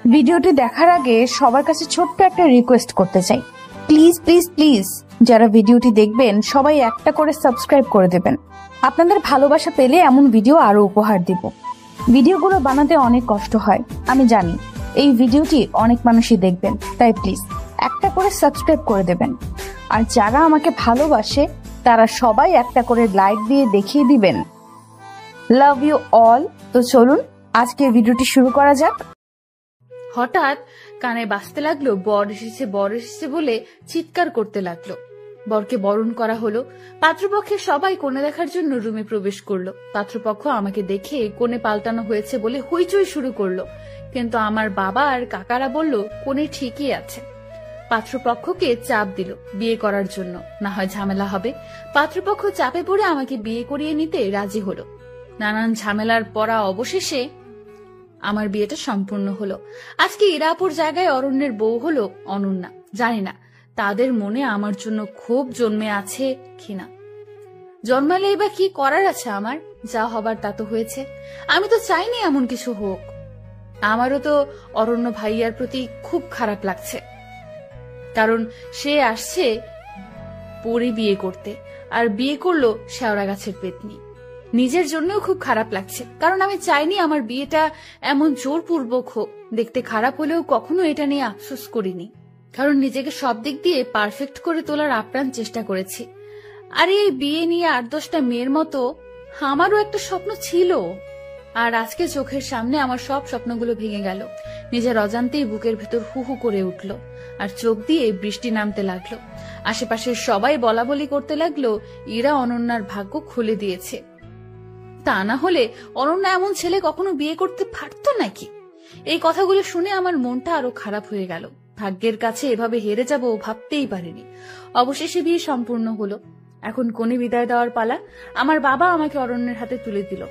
ভিডিওটি দেখার আগে সবার কাছে ছোট্ট একটা রিকোয়েস্ট করতে চাই, প্লিজ প্লিজ প্লিজ যারা ভিডিওটি দেখবেন সবাই একটা করে সাবস্ক্রাইব করে দেবেন। আপনাদের ভালোবাসা পেলে এমন ভিডিও আরো উপহার দিব। ভিডিওগুলো বানাতে অনেক কষ্ট হয় আমি জানি, এই ভিডিওটি অনেক মানুষই দেখবেন, তাই প্লিজ একটা করে সাবস্ক্রাইব করে দেবেন। আর যারা আমাকে ভালোবাসে তারা সবাই একটা করে লাইক দিয়ে দেখিয়ে দিবেন লাভ ইউ অল। তো চলুন আজকে ভিডিওটি শুরু করা যাক। হঠাৎ কানে বাজতে লাগলো বর এসেছে বলে চিৎকার করতে লাগলো। বরকে বরণ করা হলো। পাত্রপক্ষের সবাই কোণে দেখার জন্য রুমে প্রবেশ করলো। পাত্রপক্ষ আমাকে দেখে কোণে পাল্টানো হয়েছে বলে হইচই শুরু করলো, কিন্তু আমার বাবা আর কাকারা বলল কোণে ঠিকই আছে। পাত্রপক্ষকে চাপ দিল বিয়ে করার জন্য, না হয় ঝামেলা হবে। পাত্রপক্ষ চাপে পড়ে আমাকে বিয়ে করিয়ে নিতে রাজি হলো। নানান ঝামেলার পরা অবশেষে আমার বিয়েটা সম্পূর্ণ হলো। আজকে ইরাপুর জায়গায় অরণ্যের বউ হলো অনন্যা। জানি না তাদের মনে আমার জন্য ক্ষোভ জন্মে আছে কিনা। জন্মালে বা কি করার আছে আমার, যা হবার তা তো হয়েছে। আমি তো চাইনি এমন কিছু হোক। আমারও তো অরণ্য ভাইয়ার প্রতি খুব খারাপ লাগছে, কারণ সে আসছে পরে বিয়ে করতে, আর বিয়ে করলো শেওড়া গাছের পেতনি। নিজের জন্যও খুব খারাপ লাগছে, কারণ আমি চাইনি আমার বিয়েটা এমন জোরপূর্বক হোক। দেখতে খারাপ হলেও কখনো এটা নিয়ে আফসোস করিনি, কারণ নিজেকে সব দিক দিয়ে পারফেক্ট করে তোলার আপ্রাণ চেষ্টা করেছি। আর এই বিয়ে নিয়ে 8-10টা মেয়ের মতো আমারও একটা স্বপ্ন ছিল, আর আজকে চোখের সামনে আমার সব স্বপ্নগুলো ভেঙে গেল। নিজের অজান্তেই বুকের ভেতর হু হু করে উঠল, আর চোখ দিয়ে বৃষ্টি নামতে লাগলো। আশেপাশের সবাই বলা বলি করতে লাগলো ইরা অনন্যার ভাগ্য খুলে দিয়েছে। তা না হলে অনন্যা এমন ছেলে কখনো বিয়ে করতে পারতো নাকি? এই কথাগুলো শুনে আমার মনটা আরো খারাপ হয়ে গেল। ভাগ্যের কাছে এভাবে হেরে যাব ভাবতেই পারিনি। অবশেষে বিয়ে সম্পূর্ণ হলো। এখন কোণে বিদায় দেওয়ার পালা। আমার বাবা আমাকে অরণ্যের হাতে তুলে দিল।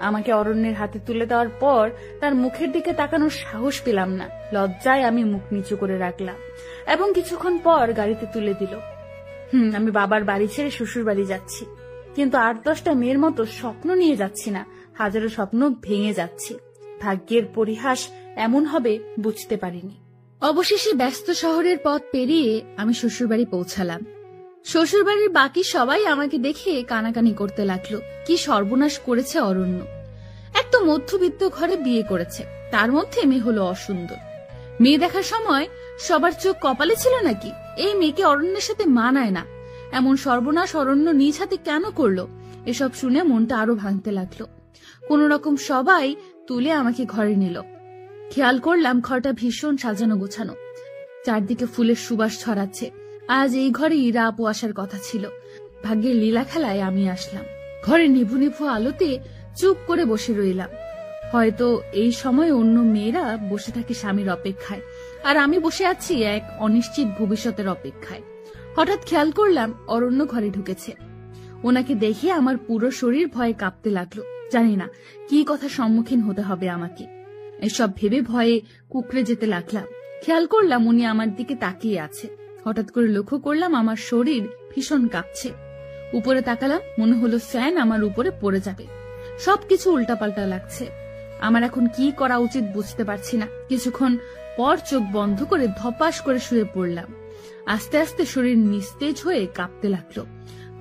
আমাকে অরণ্যের হাতে তুলে দেওয়ার পর তার মুখের দিকে তাকানোর সাহস পেলাম না। লজ্জায় আমি মুখ নিচু করে রাখলাম, এবং কিছুক্ষণ পর গাড়িতে তুলে দিল। আমি বাবার বাড়ি ছেড়ে শ্বশুর বাড়ি যাচ্ছি, কিন্তু 8-10টা মেয়ের মতো স্বপ্ন নিয়ে যাচ্ছি না, হাজারো স্বপ্ন ভেঙে যাচ্ছে। ভাগ্যের পরিহাস এমন হবে বুঝতে পারিনি। অবশেষে ব্যস্ত শহরের পথ পেরিয়ে আমি শ্বশুরবাড়ি পৌঁছালাম। শ্বশুরবাড়ির বাকি সবাই আমাকে দেখে কানাকানি করতে লাগলো, কি সর্বনাশ করেছে অরণ্য। এক তো মধ্যবিত্ত ঘরে বিয়ে করেছে, তার মধ্যে মেয়ে হলো অসুন্দর। মেয়ে দেখার সময় সবার চোখ কপালে ছিল নাকি? এই মেয়েকে অরণ্যের সাথে মানায় না, এমন সর্বনাশ অরণ্য নিজ হাতে কেন করলো? এসব শুনে মনটা আরো ভাঙতে লাগলো। কোন রকম সবাই তুলে আমাকে ঘরে নিল। খেয়াল করলাম ঘরটা ভীষণ সাজানো গোছানো, চারদিকে ফুলের সুবাস ছড়াচ্ছে। আজ এই ঘরে ইরা আপু আসার কথা ছিল। ভাগ্যের লীলা খেলায় আমি আসলাম। ঘরে নিভু নিভু আলোতে চুপ করে বসে রইলাম। হয়তো এই সময় অন্য মেয়েরা বসে থাকে স্বামীর অপেক্ষায়, আর আমি বসে আছি এক অনিশ্চিত ভবিষ্যতের অপেক্ষায়। হঠাৎ খেয়াল করলাম অরণ্য ঘরে ঢুকেছে। ওনাকে দেখে আমার পুরো শরীর ভয়ে কাঁপতে লাগলো। জানি না কি কথা সম্মুখীন হতে হবে আমাকে। এসব ভেবে ভয়ে কুকড়ে যেতে লাগলাম। খেয়াল করলাম উনি আমার দিকে তাকিয়ে আছে। হঠাৎ করে লক্ষ্য করলাম আমার শরীর ভীষণ কাঁপছে। উপরে তাকালাম, মনে হলো ফ্যান আমার উপরে পড়ে যাবে। সবকিছু উল্টাপাল্টা লাগছে। আমার এখন কি করা উচিত বুঝতে পারছি না। কিছুক্ষণ পর চোখ বন্ধ করে ধপাস করে শুয়ে পড়লাম। আস্তে আস্তে শরীর নিস্তেজ হয়ে কাঁপতে লাগলো,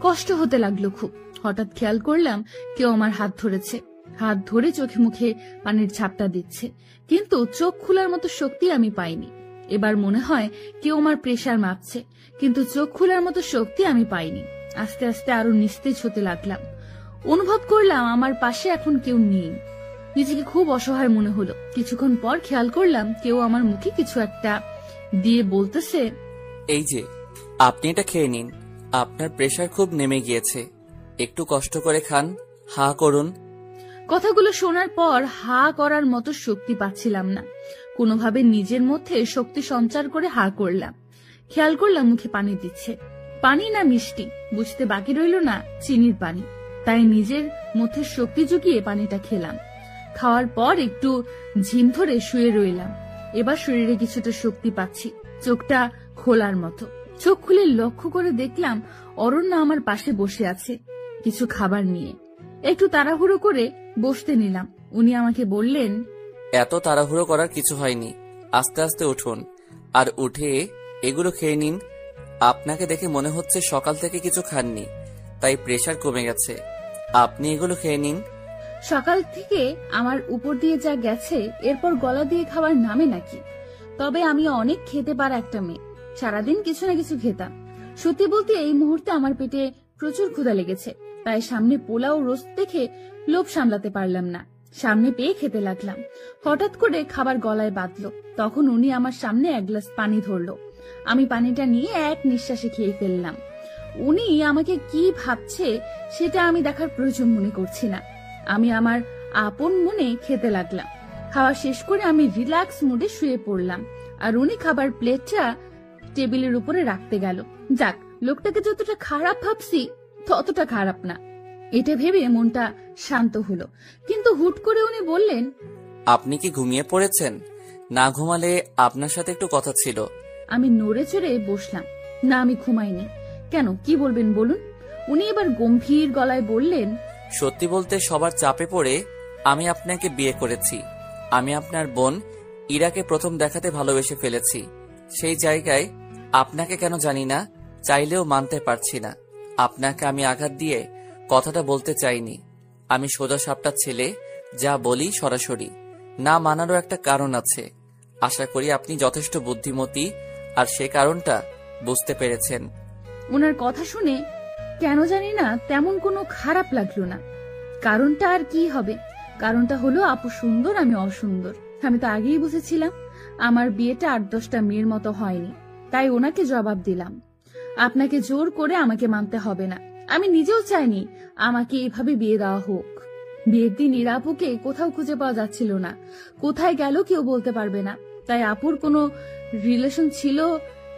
কষ্ট হতে লাগলো খুব। হঠাৎ খেয়াল করলাম কেউ আমার হাত ধরেছে। হাত ধরে চোখে মুখে পানির ঝাপটা দিচ্ছে, কিন্তু চোখ খোলার মতো শক্তি আমি পাইনি। এবার মনে হয় কেউ আমার প্রেসার মাপছে, কিন্তু চোখ খোলার মতো শক্তি আমি পাইনি। আস্তে আস্তে আরো নিস্তেজ হতে লাগলাম। অনুভব করলাম আমার পাশে এখন কেউ নেই। নিজেকে খুব অসহায় মনে হলো। কিছুক্ষণ পর খেয়াল করলাম কেউ আমার মুখে কিছু একটা দিয়ে বলতেছে, এই যে আপনি এটা খেয়ে নিন, আপনার প্রেসার খুব নেমে গিয়েছে, একটু কষ্ট করে খান, হা করুন। কথাগুলো শোনার পর হা করার মতো শক্তি পাচ্ছিলাম না। কোনোভাবে নিজের মধ্যে শক্তি সঞ্চার করে হা করলাম। খেয়াল করলাম মুখে পানি দিচ্ছে। পানি না মিষ্টি বুঝতে বাকি রইল না, চিনির পানি। তাই নিজের মধ্যে শক্তি জুগিয়ে পানিটা খেলাম। খাওয়ার পর একটু ঝিম ধরে শুয়ে রইলাম। এবার শরীরে কিছুটা শক্তি পাচ্ছি, চোখটা খোলার মতো। চোখ খুলে লক্ষ্য করে দেখলাম অরণ্য আমার পাশে বসে আছে কিছু খাবার নিয়ে। একটু তাড়াহুড়ো করে বসতে নিলাম। উনি আমাকে বললেন, এত তাড়াহুড়ো করার কিছু হয়নি, আস্তে আস্তে উঠুন, আর উঠে এগুলো খেয়ে নিন। আপনাকে দেখে মনে হচ্ছে সকাল থেকে কিছু খাননি, তাই প্রেশার কমে গেছে। আপনি এগুলো খেয়ে নিন। সকাল থেকে আমার উপর দিয়ে যা গেছে এরপর গলা দিয়ে খাবার নামে নাকি? তবে আমি অনেক খেতে পারা একটা মেয়ে, সারাদিন কিছু না কিছু খেতাম। সত্যি বলতে এই মুহূর্তে আমার পেটে প্রচুর ক্ষুধা লেগেছে, তাই সামনে পোলাও রোস্ট দেখে লোভ সামলাতে পারলাম না, সামনে পেয়ে খেতে লাগলাম। হঠাৎ করে খাবার গলায় বাঁধলো, তখন উনি আমার সামনে এক গ্লাস পানি ধরলো। আমি পানিটা নিয়ে এক নিঃশ্বাসে খেয়ে ফেললাম। উনি আমাকে কি ভাবছে সেটা আমি দেখার প্রয়োজন মনে করছি না। আমি আমার আপন মনে খেতে লাগলাম। খাওয়া শেষ করে আমি রিল্যাক্স মুডে শুয়ে পড়লাম, আর উনি খাবার প্লেটটা টেবিলের উপরে রাখতে গেল। যাক, লোকটাকে যতটা খারাপ ভাবছি ততটা খারাপ না, এটা ভেবে মনটা শান্ত হলো। কিন্তু হুট করে উনি বললেন, আপনি কি ঘুমিয়ে পড়েছেন? না ঘুমালে আপনার সাথে একটু কথা ছিল। আমি নড়ে চড়ে বসলাম। না, আমি ঘুমাইনি। কেন, কি বলবেন বলুন? উনি এবার গম্ভীর গলায় বললেন, সত্যি বলতে সবার চাপে পড়ে আমি আপনাকে বিয়ে করেছি। আমি আপনার বোন ইরাকে প্রথম দেখাতে ভালোবেসে ফেলেছি। সেই জায়গায় আপনাকে কেন জানি না, চাইলেও মানতে পারছি না। আপনাকে আমি আঘাত দিয়ে কথাটা বলতে চাইনি। আমি সোজা সাপটা ছেলে, যা বলি সরাসরি। না মানারও একটা কারণ আছে। আশা করি আপনি যথেষ্ট বুদ্ধিমতী, আর সে কারণটা বুঝতে পেরেছেন। ওনার কথা শুনে কেন জানি না তেমন কোনো খারাপ লাগলো না। কারণটা আর কি হবে? কারণটা হলো আপু সুন্দর, আমি অসুন্দর। আমি তো আগেই বুঝেছিলাম। আমার বিয়েটা 8-10টা মেয়ের মতো হয়নি, তাই ওনাকে জবাব দিলাম, আপনাকে জোর করে আমাকে মানতে হবে না। আমি নিজেও চাইনি আমাকে এভাবে বিয়ে দেওয়া হোক। বিয়ের দিন ইরা আপুকে কোথাও খুঁজে পাওয়া যাচ্ছিল না, কোথায় গেল কেউ বলতে পারবে না। তাই আপুর কোনো রিলেশন ছিল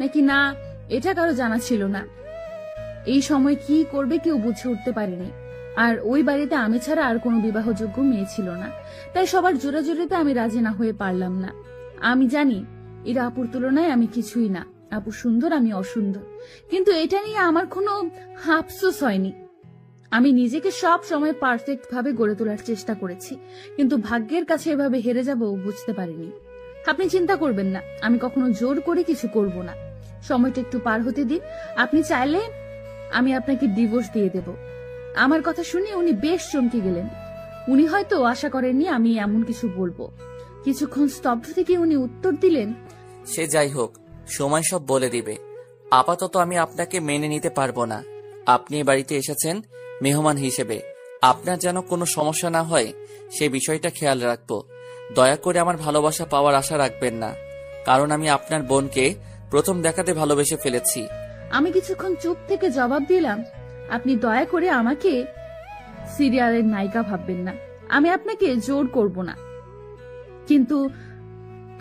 নাকি না এটা কারো জানা ছিল না। এই সময় কি করবে কেউ বুঝে উঠতে পারেনি। আর ওই বাড়িতে আমি ছাড়া আর কোনো বিবাহযোগ্য মেয়ে ছিল না, তাই সবার জোরাজোরিতে আমি রাজি না হয়ে পারলাম না। আমি জানি এরা আপুর তুলনায় আমি কিছুই না, আপু সুন্দর, আমি অসুন্দর। কিন্তু এটা নিয়ে আমার কোনো আফসোস হয়নি। আমি নিজেকে সব সময় পারফেক্ট ভাবে গড়ে তোলার চেষ্টা করেছি, কিন্তু ভাগ্যের কাছে এভাবে হেরে যাব বুঝতে পারিনি। আপনি চিন্তা করবেন না, আমি কখনো জোর করে কিছু করব না। সময়টা একটু পার হতে দিন। আপনি চাইলে আমি আপনাকে ডিভোর্স দিয়ে দেব। আমার কথা শুনে উনি বেশ চমকে গেলেন। উনি হয়তো আশা করেননি আমি এমন কিছু বলবো। কিছুক্ষণ স্তব্ধ থেকে উনি উত্তর দিলেন, সে যাই হোক, সময় সব বলে দিবে। আপাতত আমি আপনাকে মেনে নিতে পারবো না। আপনি এ বাড়িতে এসেছেন মেহমান হিসেবে। আপনার যেন কোনো সমস্যা না হয় সে বিষয়টা খেয়াল রাখবো। দয়া করে আমার ভালোবাসা পাওয়ার আশা রাখবেন না, কারণ আমি আপনার বোনকে প্রথম দেখাতে ভালোবেসে ফেলেছি। আমি কিছুক্ষণ চুপ থেকে জবাব দিলাম, আপনি দয়া করে আমাকে সিরিয়ালের নায়িকা ভাববেন না। আমি আপনাকে জোর করব না, কিন্তু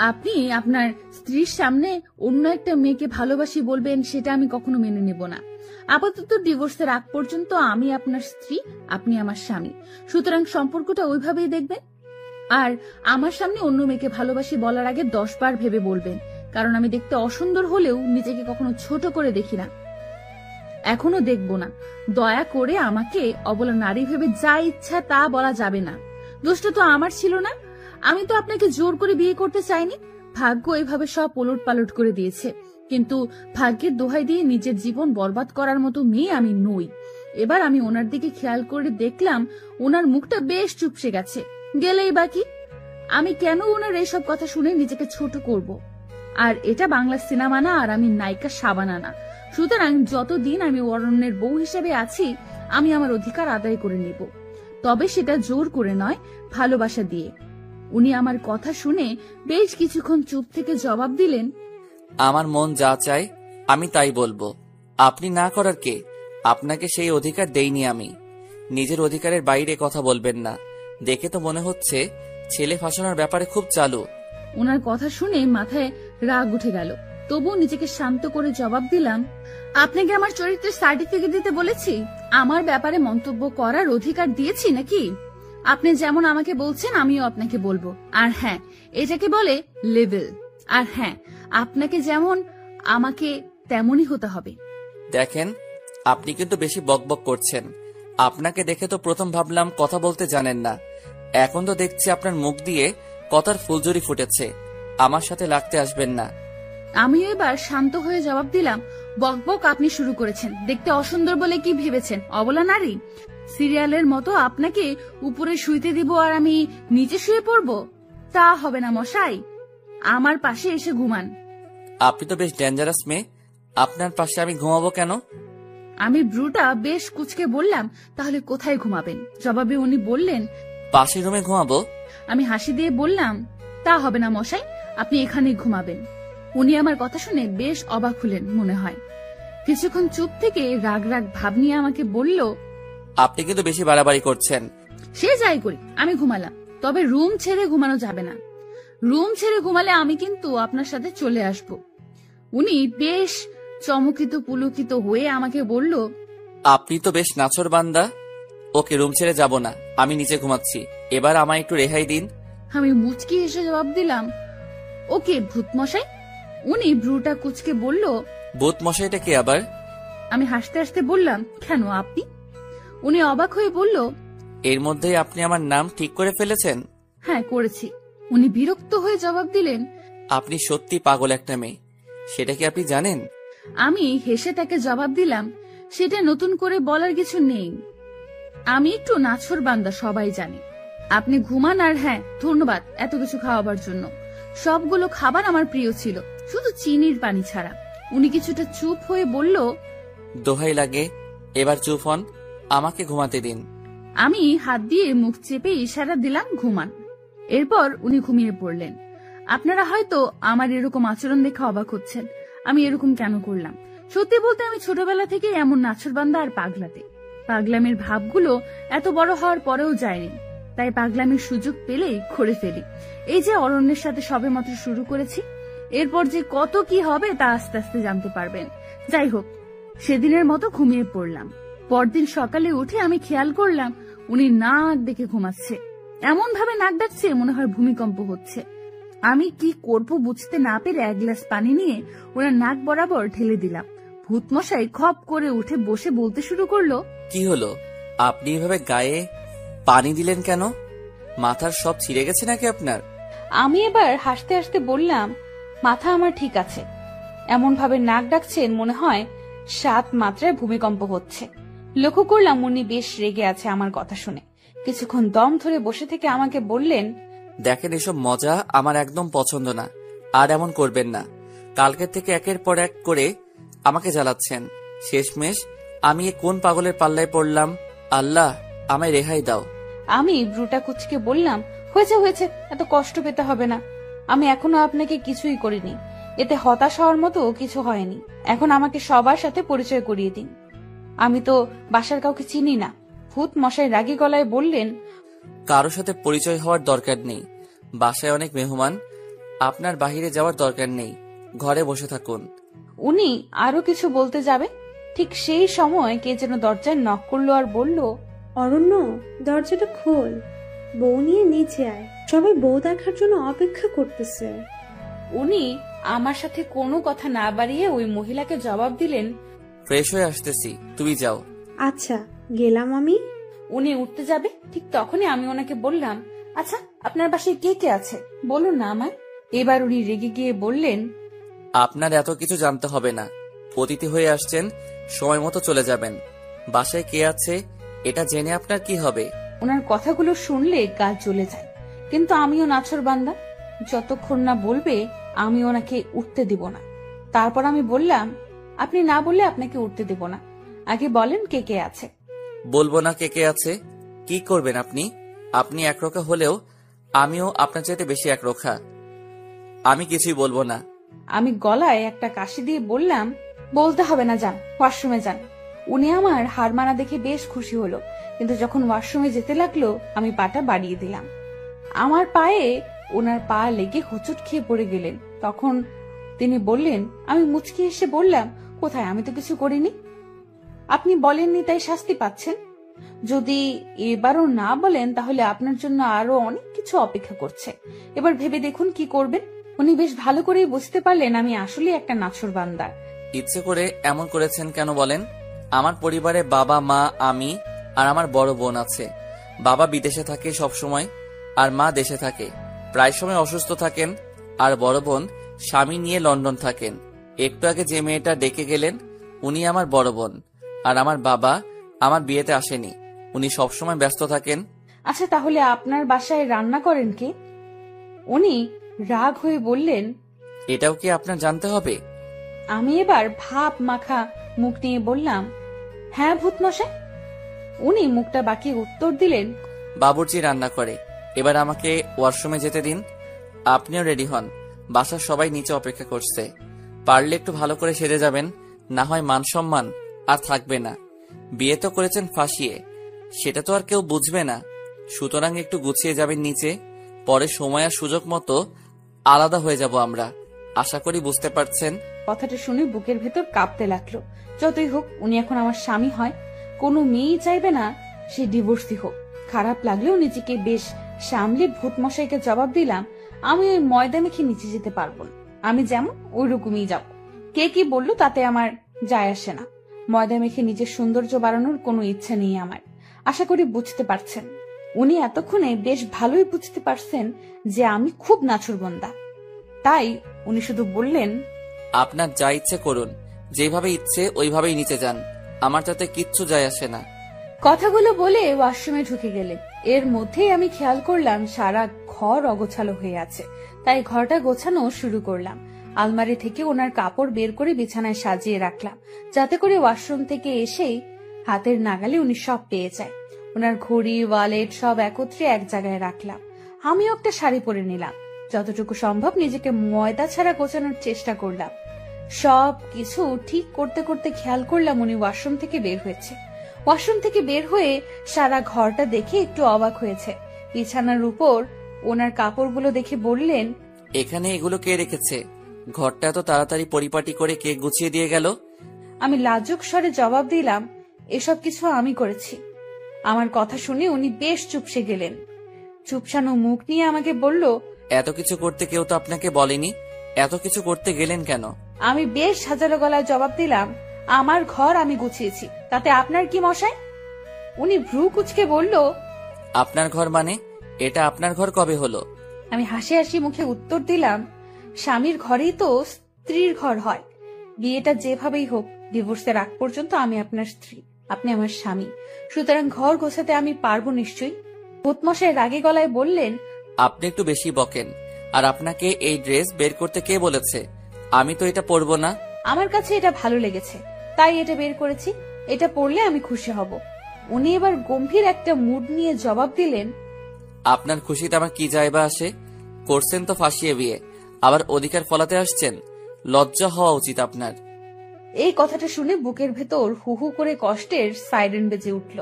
আপনি আপনার স্ত্রীর সামনে অন্য একটা মেয়েকে ভালোবাসি বলবেন সেটা আমি কখনো মেনে নেব না। আপাতত ডিভোর্সের আগ পর্যন্ত আমি আপনার স্ত্রী, আপনি আমার স্বামী। সুতরাং সম্পর্কটা ওইভাবেই দেখবেন। আর আমার সামনে অন্য মেয়েকে ভালোবাসি বলার আগে 10 বার ভেবে বলবেন, কারণ আমি দেখতে অসুন্দর হলেও নিজেকে কখনো ছোট করে দেখি না, এখনো দেখব না। দয়া করে আমাকে অবলা নারী ভেবে যা ইচ্ছা তা বলা যাবে না। দোষটা তো আমার ছিল না। আমি তো আপনাকে জোর করে বিয়ে করতে চাইনি। ভাগ্য এভাবে সব ওলট পালট করে দিয়েছে, কিন্তু ভাগ্যের দোহাই দিয়ে নিজের জীবন বরবাদ করার মতো মেয়ে আমি নই। এবার আমি ওনার দিকে খেয়াল করে দেখলাম ওনার মুখটা বেশ চুপসে গেছে। গেলেই বাকি, আমি কেন ওনার এইসব কথা শুনে নিজেকে ছোট করব? আর এটা বাংলা সিনেমা না, আর আমি নায়িকা শাবানা না। সুতরাং যতদিন আমি অরণ্যের বউ হিসেবে আছি আমি আমার অধিকার আদায় করে নেব, তবে সেটা জোর করে নয়, ভালোবাসা দিয়ে। উনি আমার কথা শুনে বেশ কিছুক্ষণ চুপ থেকে জবাব দিলেন, আমার মন যা চায় আমি তাই বলবো। আপনি না করার কে? আপনাকে সেই অধিকার দেইনি আমি। নিজের অধিকারের বাইরে কথা বলবেন না। দেখে তো মনে হচ্ছে ছেলে ফাঁসানোর ব্যাপারে খুব চালু। ওনার কথা শুনে মাথায় রাগ উঠে গেল, তবুও নিজেকে শান্ত করে জবাব দিলাম, আপনাকে আমার চরিত্রের সার্টিফিকেট দিতে বলেছি? আমার ব্যাপারে মন্তব্য করার অধিকার দিয়েছি নাকি? আপনি যেমন আমাকে বলছেন আমিও আপনাকে বলবো। আর হ্যাঁ, এটাকে বলে লেভেল। আর হ্যাঁ, আপনাকে যেমন আমাকে তেমনই হতে হবে। দেখেন, আপনি কিন্তু বেশি বকবক করছেন। আপনাকে দেখে তো প্রথম ভাবলাম কথা বলতে জানেন না, এখন তো দেখছি আপনার মুখ দিয়ে কথার ফুলঝুরি ফুটেছে। আমার সাথে লাগতে আসবেন না। আমি এবার শান্ত হয়ে জবাব দিলাম, বকবক আপনি শুরু করেছেন। দেখতে অসুন্দর বলে কি ভেবেছেন, অবলা নারী? সিরিয়ালের মতো আপনাকে উপরে শুইতে দিব আর আমি নিচে শুয়ে পড়ব? তা হবে না মশাই, আমার পাশে এসে ঘুমান। আপনি তো বেশ ডেঞ্জারাস মেয়ে, আপনার পাশে আমি ঘুমাবো কেন? আমি ব্রুটা বেশ কুচকে বললাম, তাহলে কোথায় ঘুমাবেন? জবাবে উনি বললেন, পাশের রুমে ঘুমাবো। আমি হাসি দিয়ে বললাম, তা হবে না মশাই, আপনি এখানেই ঘুমাবেন। উনি আমার কথা শুনে বেশ অবাক হলেন মনে হয়। কিছুক্ষণ চুপ থেকে রাগ রাগ ভাব নিয়ে আমাকে বলল, আপনি কিন্তু বেশি বাড়াবাড়ি করছেন। সে যাই করি, আমি ঘুমালাম, তবে রুম ছেড়ে ঘুমানো যাবে না। রুম ছেড়ে ঘুমালে আমি কিন্তু আপনার সাথে চলে আসব। উনি বেশ চমকিত পুলকিত হয়ে আমাকে বলল, আপনি তো বেশ নাছর বান্দা। ওকে, রুম ছেড়ে যাব না, আমি নিচে ঘুমাচ্ছি, এবার আমায় একটু রেহাই দিন। আমি মুচকি হেসে জবাব দিলাম, ওকে ভূত মশাই। উনি ভ্রুটা কুচকে বলল, ভূত মশাইটা কে আবার? আমি হাসতে হাসতে বললাম, কেন আপনি? উনি অবাক হয়ে বলল, এর মধ্যেই আপনি আমার নাম ঠিক করে ফেলেছেন? হ্যাঁ করেছি। উনি বিরক্ত হয়ে জবাব দিলেন, আপনি সত্যি পাগল একটা মেয়ে, সেটা কি আপনি জানেন? আমি হেসে তাকে জবাব দিলাম, সেটা নতুন করে বলার কিছু নেই। আমি একটু নাছর বান্দা, সবাই জানে। আপনি ঘুমান, আর হ্যাঁ ধন্যবাদ এত কিছু খাওয়াবার জন্য। সবগুলো খাবার আমার প্রিয় ছিল, শুধু চিনির পানি ছাড়া। উনি কিছুটা চুপ হয়ে বলল, দোহাই লাগে, এবার চুপ হন, আমাকে ঘুমাতে দিন। আমি হাত দিয়ে মুখ চেপে ইশারা দিলাম ঘুমান। এরপর উনি ঘুমিয়ে পড়লেন। আপনারা হয়তো আমার এরকম আচরণ দেখে অবাক হচ্ছেন, আমি এরকম কেন করলাম। সত্যি বলতে আমি ছোটবেলা থেকে এমন নাছরবান্দা আর পাগলাতে। পাগলামের ভাবগুলো এত বড় হওয়ার পরেও যায়নি, তাই পাগলামের সুযোগ পেলেই করে ফেলি। এই যে অরণ্যের সাথে সবে মাত্র শুরু করেছি, এরপর যে কত কি হবে তা আস্তে আস্তে জানতে পারবেন। যাই হোক, সেদিনের মতো ঘুমিয়ে পড়লাম। পরদিন সকালে উঠে আমি খেয়াল করলাম উনি নাক ডেকে ঘুমাচ্ছে। এমন ভাবে নাক ডাকছে মনে হয় ভূমিকম্প হচ্ছে। আমি কি করব বুঝতে না পেরে এক গ্লাস পানি নিয়ে ওনার নাক বরাবর ঢেলে দিলাম। ভূত মশাই খপ করে উঠে বসে বলতে শুরু করলো, কি হলো, আপনি এভাবে গায়ে পানি দিলেন কেন? মাথার সব ছিঁড়ে গেছে নাকি আপনার? আমি এবার হাসতে হাসতে বললাম, মাথা আমার ঠিক আছে। এমন ভাবে নাক ডাকছেন মনে হয় 7 মাত্রায় ভূমিকম্প হচ্ছে। লক্ষ্য করলাম উনি বেশ রেগে আছে আমার কথা শুনে। কিছুক্ষণ দম ধরে বসে থেকে আমাকে বললেন, দেখেন, এসব মজা আমার একদম পছন্দ না, আর এমন করবেন না। কালকের থেকে একের পর এক করে আমাকে জ্বালাচ্ছেন। শেষমেশ আমি এ কোন পাগলের পাল্লায় পড়লাম? আল্লাহ, আমায় রেহাই দাও। আমি ব্রুটা কুচকে বললাম, হয়েছে হয়েছে, এত কষ্ট পেতে হবে না। আমি এখনো আপনাকে কিছুই করিনি, এতে হতাশ হওয়ার মতো কিছু হয়নি। এখন আমাকে সবার সাথে পরিচয় করিয়ে দিন। আমি তো বাসার কাউকে চিনি না। ভূত মশাই রাগী গলায় বললেন, কারো সাথে পরিচয় হওয়ার দরকার নেই, বাসায় অনেক মেহমান, আপনার বাহিরে যাওয়ার দরকার নেই, ঘরে বসে থাকুন। উনি আরো কিছু বলতে যাবে, ঠিক সেই সময় কে যেন দরজায় নক করলো আর বলল, অরণ্য, দরজাটা খোল, বউ নিয়ে নিচে আয়, সবাই বউ দেখার জন্য অপেক্ষা করতেছে। উনি আমার সাথে কোনো কথা না বাড়িয়ে ওই মহিলাকে জবাব দিলেন, ফ্রেশ হয়ে আসতেছি, তুমি যাও। আচ্ছা, গেলাম আমি। উনি উঠতে যাবে, ঠিক তখনই আমি ওনাকে বললাম, আচ্ছা আপনার বাসায় কে কে আছে বলুন না আমায়। এবার উনি রেগে গিয়ে বললেন, আপনার এত কিছু জানতে হবে না, অতিথি হয়ে আসছেন, সময় মতো চলে যাবেন। বাসায় কে আছে এটা জেনে আপনার কি হবে? ওনার কথাগুলো শুনলে গা জ্বলে যায়, কিন্তু আমিও নাছর বান্দা, যতক্ষণ না বলবে আমি ওনাকে উঠতে দিব না। তারপর আমি বললাম, আপনি না বললে আপনাকে উঠতে দিব না, আগে বলেন কে কে আছে। বলবো না কে কে আছে? কি করবেন আপনি? আপনি একরোখা হলেও আমিও আপনার চাইতে বেশি একরোখা। আমি কিছুই বলবো না। আমি গলায় একটা কাশি দিয়ে বললাম, বলতে হবে না, যান ওয়াশরুমে যান। উনি আমার হার মানা দেখে বেশ খুশি হলো, কিন্তু যখন ওয়াশরুমে যেতে লাগলো আমি পাটা বাড়িয়ে দিলাম। আমার পায়ে ওনার পা লেগে হোঁচট খেয়ে পড়ে গেলেন। তখন তিনি বললেন, আমি মুচকি এসে বললাম, কোথায়, আমি তো কিছু করিনি। আপনি বলেননি তাই শাস্তি পাচ্ছেন। যদি এবারও না বলেন তাহলে আপনার জন্য আরো অনেক কিছু অপেক্ষা করছে। এবার ভেবে দেখুন কি করবেন। উনি বেশ ভালো করেই বুঝতে পারলেন আমি আসলে একটা নাছর বান্দা। ইচ্ছে করে এমন করেছেন কেন বলেন? আমার পরিবারে বাবা, মা, আমি আর আমার বড় বোন আছে। বাবা বিদেশে থাকে সব সময়, আর মা দেশে থাকে, প্রায় সময় অসুস্থ থাকেন। আর বড় বোন স্বামী নিয়ে লন্ডন থাকেন। একটু আগে যে মেয়েটা ডেকে গেলেন উনি আমার বড় বোন। আর আমার বাবা আমার বিয়েতে আসেনি, উনি সবসময় ব্যস্ত থাকেন। আচ্ছা, তাহলে আপনার বাসায় রান্না করেন কে? উনি রাগ হয়ে বললেন, এটাও কি আপনার জানতে হবে? আমি এবার ভাব মাখা মুখ নিয়ে বললাম, হ্যাঁ ভূতমশাই। উনি মুখটা বাঁকিয়ে উত্তর দিলেন, বাবুর্চি রান্না করে। এবার আমাকে ওয়াশরুমে যেতে দিন। আপনিও রেডি হন, বাসার সবাই নিচে অপেক্ষা করছে। পারলে একটু ভালো করে সেরে যাবেন, না হয় মান সম্মান আর থাকবে না। বিয়ে তো করেছেন ফাঁসিয়ে, সেটা তো আর কেউ বুঝবে না। সুতরাং একটু গুছিয়ে যাবেন নিচে, পরে সময় আর সুযোগ মতো আলাদা হয়ে যাব আমরা। আশা করি বুঝতে পারছেন। কথাটা শুনে বুকের ভেতর কাঁপতে লাগলো। যতই হোক উনি এখন আমার স্বামী হয়, কোনো মেয়েই চাইবে না সে ডিভোর্সি হোক। খারাপ লাগলেও নিজেকে বেশ সামলে ভূতমশাইকে জবাব দিলাম, আমি ওই ময়দা মেখে নিচে যেতে পারবো না। আমি যেমন ওই রকমই যাব। কে কি বললো তাতে আমার যায় আসে না। ময়দা মেখে নিজের সৌন্দর্য বাড়ানোর কোনো ইচ্ছা নেই আমার। আশা করি বুঝতে পারছেন। উনি এতক্ষণে বেশ ভালোই বুঝতে পারছেন যে আমি খুব নাছুরবন্দা। তাই উনি শুধু বললেন, আপনার যা ইচ্ছে করুন, যেভাবে ইচ্ছে ওইভাবেই নিচে যান, আমার তাতে কিচ্ছু যায় আসে না। কথাগুলো বলে ওয়াশরুমে ঢুকে গেলেন। এর মধ্যেই আমি খেয়াল করলাম সারা ঘর অগোছালো হয়ে আছে, তাই ঘরটা গোছানো শুরু করলাম। আলমারি থেকে ওনার কাপড় বের করে বিছানায় সাজিয়ে রাখলাম, যাতে করে ওয়াশরুম থেকে এসেই হাতের নাগালে উনি সব পেয়ে যায়। ওনার ঘড়ি, ওয়ালেট সব একত্রে এক জায়গায় রাখলাম। আমিও একটা শাড়ি পরে নিলাম। যতটুকু সম্ভব নিজেকে ময়দা ছাড়া গোছানোর চেষ্টা করলাম। সব কিছু ঠিক করতে করতে খেয়াল করলাম উনি ওয়াশরুম থেকে বের হয়েছে। ওয়াশরুম থেকে বের হয়ে সারা ঘরটা দেখে একটু অবাক হয়েছে। বিছানার উপর ওনার কাপড়গুলো দেখে বললেন, এখানে এগুলো কে রেখেছে? ঘরটা এত তাড়াতাড়ি পরিপাটি করে কে গুছিয়ে দিয়ে গেল? আমি লাজুক স্বরে জবাব দিলাম, এসব কিছু আমি করেছি। আমার কথা শুনে উনি বেশ চুপসে গেলেন। চুপসানো মুখ নিয়ে আমাকে বলল, এত কিছু করতে কেউ তো আপনাকে বলেনি, এত কিছু করতে গেলেন কেন? আমি বেশ সাজালো গলায় জবাব দিলাম, আমার ঘর আমি গুছিয়েছি, তাতে আপনার কি মশাই? উনি ভ্রু কুচকে বলল, আপনার ঘর মানে? এটা আপনার ঘর কবে হলো? আমি হাসি হাসি মুখে উত্তর দিলাম, স্বামীর ঘরেই তো স্ত্রীর ঘর হয়। বিয়েটা যেভাবেই হোক, ডিভোর্সের আগ পর্যন্ত আমি আপনার স্ত্রী, আপনি আমার স্বামী। সুতরাং ঘর গোছাতে আমি পারবো নিশ্চয়ই। ভূতমশাই রাগে গলায় বললেন, আপনি একটু বেশি বকেন। আর আপনাকে এই ড্রেস বের করতে কে বলেছে? আমি তো এটা পরবো না। আমার কাছে এটা ভালো লেগেছে, তাই এটা বের করেছি। এটা পরলে আমি খুশি হব। উনি এবার গম্ভীর একটা মুড নিয়ে জবাব দিলেন, আপনার খুশিতে আমার কি যায় বা আসে? করছেন তো ফাঁসিয়ে বিয়ে, আবার অধিকার ফলাতে আসছেন। লজ্জা হওয়া উচিত আপনার। এই কথাটা শুনে বুকের ভেতর হু হু করে কষ্টের সাইরেন বেজে উঠল।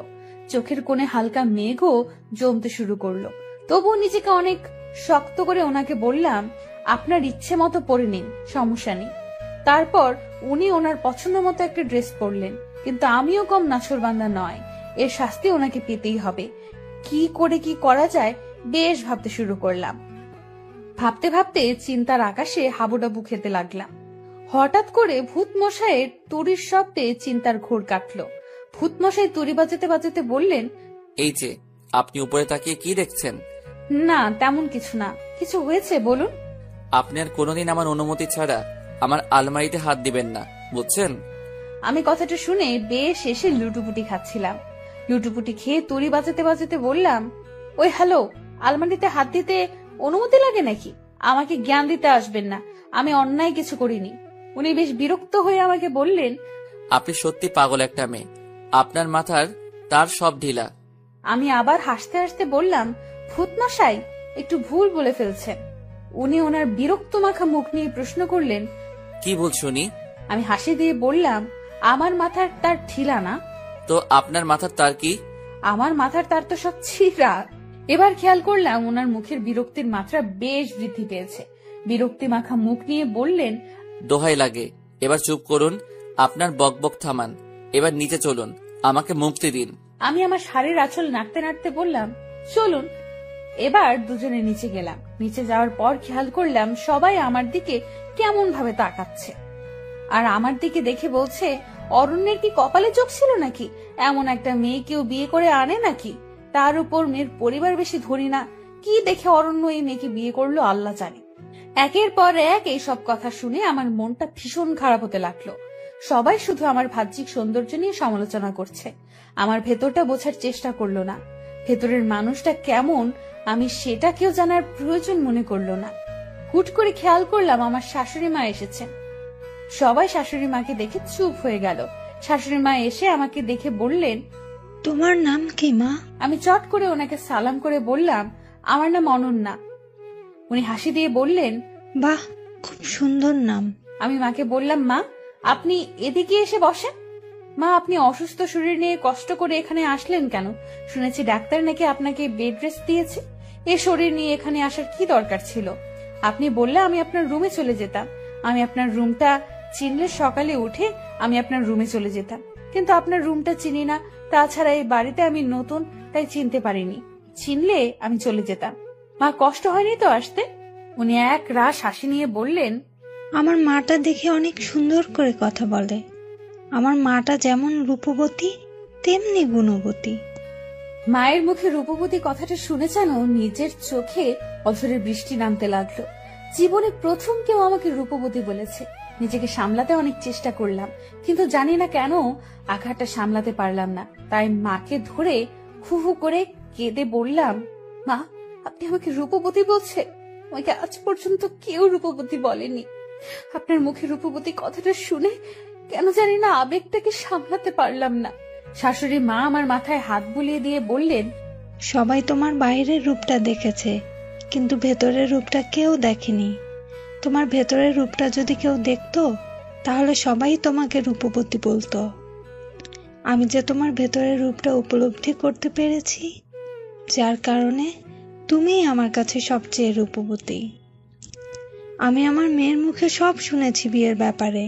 চোখের কোণে হালকা মেঘও জমতে শুরু করলো। তবুও নিজেকে অনেক শক্ত করে ওনাকে বললাম, আপনার ইচ্ছে মতো পরে নিন, সমস্যা নেই। তারপর উনি ওনার পছন্দ মতো একটা ড্রেস পরলেন। কিন্তু আমিও কম নাছোড়বান্দা নয়, এর শাস্তি ওনাকে পেতেই হবে। কি করে কি করা যায় বেশ ভাবতে শুরু করলাম। ভাবতে ভাবতে চিন্তার আকাশে হাবুডাবু খেতে লাগলাম। হঠাৎ করে ভূতমশাইয়ের তুড়ির শব্দে চিন্তার ঘোর কাটলো। ভূতমশাই তুড়ি বাজাতে বাজাতে বললেন, এই যে আপনি উপরে তাকিয়ে কি দেখছেন? না তেমন কিছু না। কিছু হয়েছে বলুন। আপনি আর কোনোদিন আমার অনুমতি ছাড়া আমার আলমারিতে হাত দিবেন না, বুঝছেন? আমি কথাটা শুনে বেশ এসে লুটুপুটি খাচ্ছিলাম। লুটুপুটি খেয়ে তুড়ি বাজাতে বাজাতে বললাম, ওই হ্যালো, আলমারিতে হাত দিতে অনুমতি লাগে নাকি? আমাকে জ্ঞান দিতে আসবেন না, আমি অন্যায় কিছু করিনি। উনি বেশ বিরক্ত হয়ে আমাকে বললেন, আপনি সত্যি পাগল একটা মেয়ে, আপনার মাথার তার সব ঢিলা। আমি আবার হাসতে হাসতে বললাম, ভূতমশাই একটু ভুল বলে ফেলছেন। উনি ওনার বিরক্ত মাখা মুখ নিয়ে প্রশ্ন করলেন, কি ভুল শুনি? আমি হাসি দিয়ে বললাম, আমার মাথার তার ঠিলা না। তো আপনার মাথার তার কি? আমার মাথার তার তো সব ছিঁড়া। এবার খেয়াল করলাম ওনার মুখের বিরক্তির মাত্রা বেশ বৃদ্ধি পেয়েছে। বিরক্তি মাখা মুখ নিয়ে বললেন, দোহাই লাগে, এবার চুপ করুন, আপনার বকবক থামান, এবার নিচে চলুন, আমাকে মুক্তি দিন। আমি আমার শাড়ির আঁচল নাড়তে নাড়তে বললাম, চলুন। এবার দুজনে নিচে গেলাম। নিচে যাওয়ার পর খেয়াল করলাম সবাই আমার দিকে কেমন ভাবে তাকাচ্ছে, আর আমার দিকে দেখে বলছে, অরণ্যের কি কপালে চোখ ছিল নাকি? এমন একটা মেয়ে কেউ বিয়ে করে আনে নাকি? তার উপর মেয়ের পরিবার বেশি ধরি না। কি দেখে অরণ্য এই মেয়েকে বিয়ে করলো আল্লাহ জানে। একের পর এক এইসব কথা শুনে আমার মনটা ভীষণ খারাপ হতে লাগলো। সবাই শুধু আমার বাহ্যিক সৌন্দর্য নিয়ে সমালোচনা করছে, আমার ভেতরটা বোঝার চেষ্টা করলো না। ভেতরের মানুষটা কেমন আমি সেটা কেউ জানার প্রয়োজন মনে করলো না। হুট করে খেয়াল করলাম আমার শাশুড়ি মা এসেছেন। সবাই শাশুড়ি মাকে দেখে চুপ হয়ে গেল। শাশুড়ি মা এসে আমাকে দেখে বললেন, তোমার নাম কি মা? আমি চট করে ওনাকে সালাম করে বললাম, আমার নাম অনন্যা। উনি হাসি দিয়ে বললেন, বাহ, খুব সুন্দর নাম। আমি মাকে বললাম, মা আপনি এদিকে এসে বসেন। মা, আপনি অসুস্থ শরীর নিয়ে কষ্ট করে এখানে আসলেন কেন? শুনেছি ডাক্তার নাকি আপনাকে বেড রেস্ট দিয়েছে। এ শরীর নিয়ে এখানে আসার কি দরকার ছিল? আপনি বললে আমি আপনার রুমে চলে যেতাম। আমি আপনার রুমটা চিনলে সকালে উঠে আমি আপনার রুমে চলে যেতাম, কিন্তু আপনার রুমটা চিনি না। তাছাড়া এই বাড়িতে আমি নতুন, তাই চিনতে পারিনি। চিনলে আমি চলে যেতাম। মা, কষ্ট হয়নি তো আসতে? উনি এক রাশ হাসি নিয়ে বললেন, আমার মাটা দেখে অনেক সুন্দর করে কথা বলে। আমার মাটা যেমন রূপবতী তেমনি গুণবতী। মায়ের মুখে রূপবতী কথাটা শুনে যেন নিজের চোখে অঝরের বৃষ্টি নামতে লাগলো। জীবনে প্রথম কেউ আমাকে রূপবতী বলেছে। নিজেকে সামলাতে অনেক চেষ্টা করলাম, কিন্তু জানি না কেন আঘাতটা সামলাতে পারলাম না। তাই মাকে ধরে হু করে কেঁদে বললাম, মা আপনি আমাকে রূপবতী বলছে? আমাকে আজ পর্যন্ত কেউ রূপবতী বলেনি। আপনার মুখে রূপবতী কথাটা শুনে কেন জানি না আবেগটাকে সামলাতে পারলাম না। শাশুড়ি মা আমার মাথায় হাত বুলিয়ে দিয়ে বললেন, সবাই তোমার বাইরের রূপটা দেখেছে, কিন্তু ভেতরের রূপটা কেউ দেখেনি। তোমার ভেতরের রূপটা যদি কেউ দেখতো তাহলে সবাই তোমাকে রূপবতী বলতো। আমি যে তোমার ভেতরের রূপটা উপলব্ধি করতে পেরেছি, যার কারণে তুমিই আমার কাছে সবচেয়ে রূপবতী। আমি আমার মেয়ের মুখে সব শুনেছি বিয়ের ব্যাপারে।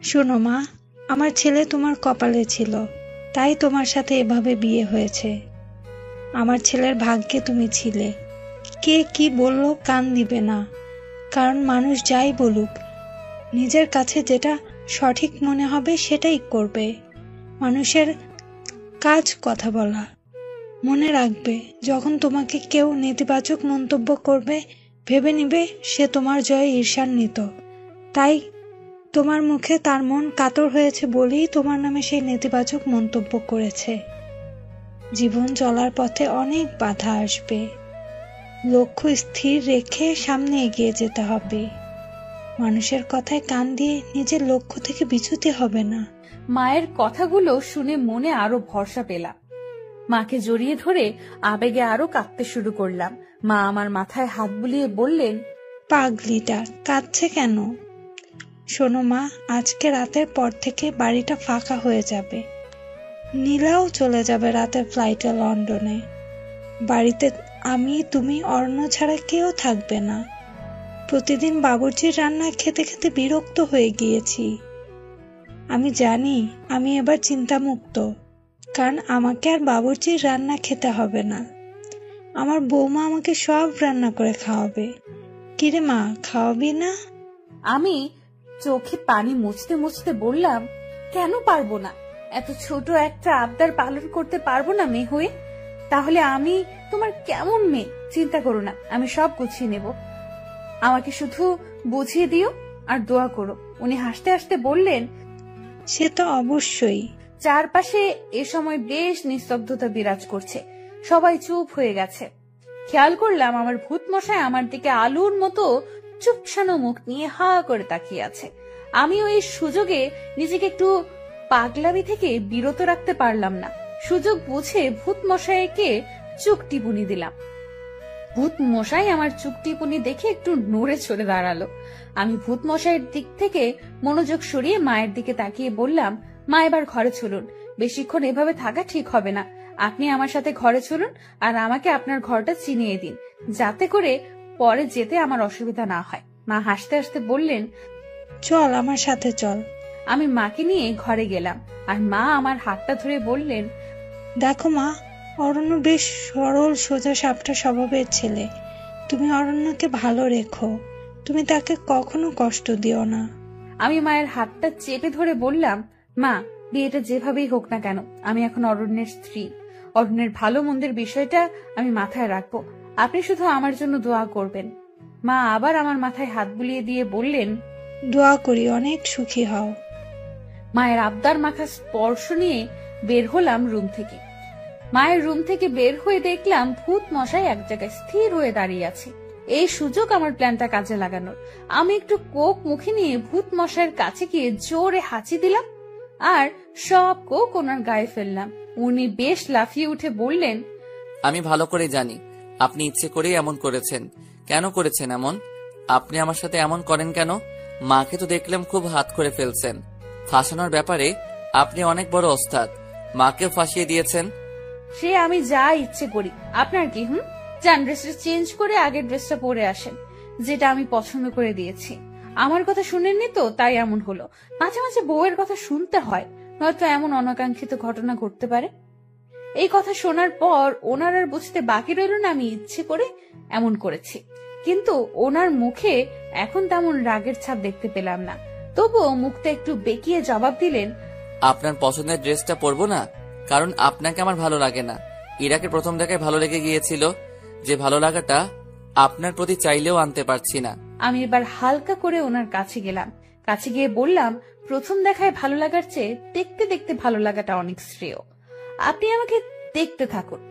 শোনো মা, আমার ছেলে তোমার কপালে ছিল, তাই তোমার সাথে এভাবে বিয়ে হয়েছে। আমার ছেলের ভাগ্যে তুমি ছিলে। কে কি বললো কান দিবে না, কারণ মানুষ যাই বলুক নিজের কাছে যেটা সঠিক মনে হবে সেটাই করবে। মানুষের কাজ কথা বলা। মনে রাখবে, যখন তোমাকে কেউ নেতিবাচক মন্তব্য করবে ভেবে নিবে সে তোমার জয়ে ঈর্ষান্বিত। তাই তোমার মুখে তার মন কাতর হয়েছে বলেই তোমার নামে সেই নেতিবাচক মন্তব্য করেছে। জীবন চলার পথে অনেক বাধা আসবে, লক্ষ্য স্থির রেখে সামনে এগিয়ে যেতে হবে। মানুষের কথায় কান দিয়ে নিজের লক্ষ্য থেকে বিচ্যুতি হবে না। মায়ের কথাগুলো শুনে মনে আরো ভরসা পেলাম। মাকে জড়িয়ে ধরে আবেগে আরো কাঁদতে শুরু করলাম। মা আমার মাথায় হাত বুলিয়ে বললেন, পাগলিটা কাঁদছে কেন? শোনো মা, আজকে রাতের পর থেকে বাড়িটা ফাঁকা হয়ে যাবে। নীলাও চলে যাবে রাতের ফ্লাইটে লন্ডনে। বাড়িতে আমি, তুমি, অরণ্য ছাড়া কেউ থাকবে না। প্রতিদিন বাবুর্চির রান্না খেতে খেতে বিরক্ত হয়ে গিয়েছি। আমি জানি আমি এবার চিন্তামুক্ত, কারণ আমাকে আর বাবুর্চির রান্না খেতে হবে না। আমার বৌমা আমাকে সব রান্না করে খাওয়াবে। কিরে মা, খাওয়াবি না? আমি চোখে পানি মুছতে মুছতে বললাম, কেন পারবো না? এত ছোট একটা আবদার পালন করতে পারবো না মেয়ে হয়ে? তাহলে আমি তোমার কেমন মেয়ে? চিন্তা করো না, আমি সব গুছিয়ে নেব। আমাকে শুধু বুঝিয়ে দিও আর দোয়া করো। উনি হাসতে হাসতে বললেন, সে তো অবশ্যই। চারপাশে এ সময় বেশ নিস্তব্ধতা বিরাজ করছে। সবাই চুপ হয়ে গেছে। খেয়াল করলাম আমার ভূত মশাই আমার দিকে আলুর মতো চুপসানো মুখ নিয়ে হা করে তাকিয়ে আছে। আমিও এই সুযোগে নিজেকে একটু পাগলামি থেকে বিরত রাখতে পারলাম না। সুযোগ বুঝে ভূত মশাইকে চুক টিপুনি দিলাম। ভূত মশাই আমার চুক টিপুনি দেখে একটু নড়ে চড়ে দাঁড়ালো। আমি ভূত মশাইয়ের দিক থেকে মনোযোগ সরিয়ে মায়ের দিকে তাকিয়ে বললাম, মা এবার ঘরে চলুন। বেশিক্ষণ এভাবে থাকা ঠিক হবে না। আপনি আমার সাথে ঘরে চলুন আর আমাকে আপনার ঘরটা চিনিয়ে দিন, যাতে করে পরে যেতে আমার অসুবিধা না হয়। মা হাসতে হাসতে বললেন, চল আমার সাথে চল। আমি মাকে নিয়ে ঘরে গেলাম আর মা আমার হাতটা ধরে বললেন, দেখো মা, অরণ্য বেশ সরল সোজা সাপটা স্বভাবের ছেলে। তুমি অরণ্যকে ভালো রেখো, তুমি তাকে কখনো কষ্ট দিও না। আমি মায়ের হাতটা চেপে ধরে বললাম, মা বিয়েটা যেভাবেই হোক না কেন আমি এখন অরণ্যের স্ত্রী। অরণ্যের ভালো মন্দের বিষয়টা আমি মাথায় রাখবো। আপনি শুধু আমার জন্য দোয়া করবেন। মা আবার আমার মাথায় হাত বুলিয়ে দিয়ে বললেন, দোয়া করি অনেক সুখী হও। মায়ের আবদার মাখা স্পর্শ নিয়ে বের হলাম রুম থেকে। মায়ের রুম থেকে বের হয়ে দেখলাম ভূত মশাই এক জায়গায় স্থির হয়ে দাঁড়িয়ে আছে। এই সুযোগ আমার প্ল্যানটা কাজে লাগানোর। আমি একটু কোক মুখে নিয়ে ভূত মশাইয়ের কাছে গিয়ে জোরে হাঁচি দিলাম আর সব কোক ওনার গায়ে ফেললাম। উনি বেশ লাফিয়ে উঠে বললেন, আমি ভালো করে জানি আপনি ইচ্ছে করেই এমন করেছেন। কেন করেছেন এমন? আপনি আমার সাথে এমন করেন কেন? মাকে তো দেখলাম খুব হাত করে ফেলছেন। ফাঁসানোর ব্যাপারে আপনি অনেক বড় ওস্তাদ। মাকেও ফাঁসিয়ে দিয়েছেন। সে আমি যা ইচ্ছে করি, আপনার কি? যান ড্রেসটা চেঞ্জ করে আগের ড্রেসটা পরে আসেন, যেটা আমি পছন্দ করে দিয়েছি। আমার কথা শুনেননি তো, তাই এমন হলো। মাঝে মাঝে বউয়ের কথা শুনতে হয়, নয়তো এমন অনাকাঙ্ক্ষিত ঘটনা ঘটতে পারে। এই কথা শোনার পর ওনার আর বুঝতে বাকি রইল না আমি ইচ্ছে করে এমন করেছি। কিন্তু ওনার মুখে এখন তেমন রাগের ছাপ দেখতে পেলাম না। তবুও মুখটা একটু বেঁকিয়ে জবাব দিলেন, আপনার পছন্দের ড্রেসটা পরবো না, কারণ আপনাকে আমার ভালো লাগে না। ইরাকে প্রথম দেখায় ভালো লেগে গিয়েছিল, যে ভালো লাগাটা আপনার প্রতি চাইলেও আনতে পারছি না। আমি এবার হালকা করে ওনার কাছে গেলাম। কাছে গিয়ে বললাম, প্রথম দেখায় ভালো লাগার চেয়ে দেখতে দেখতে ভালো লাগাটা অনেক শ্রেয়। আপনি আমাকে দেখতে থাকুন।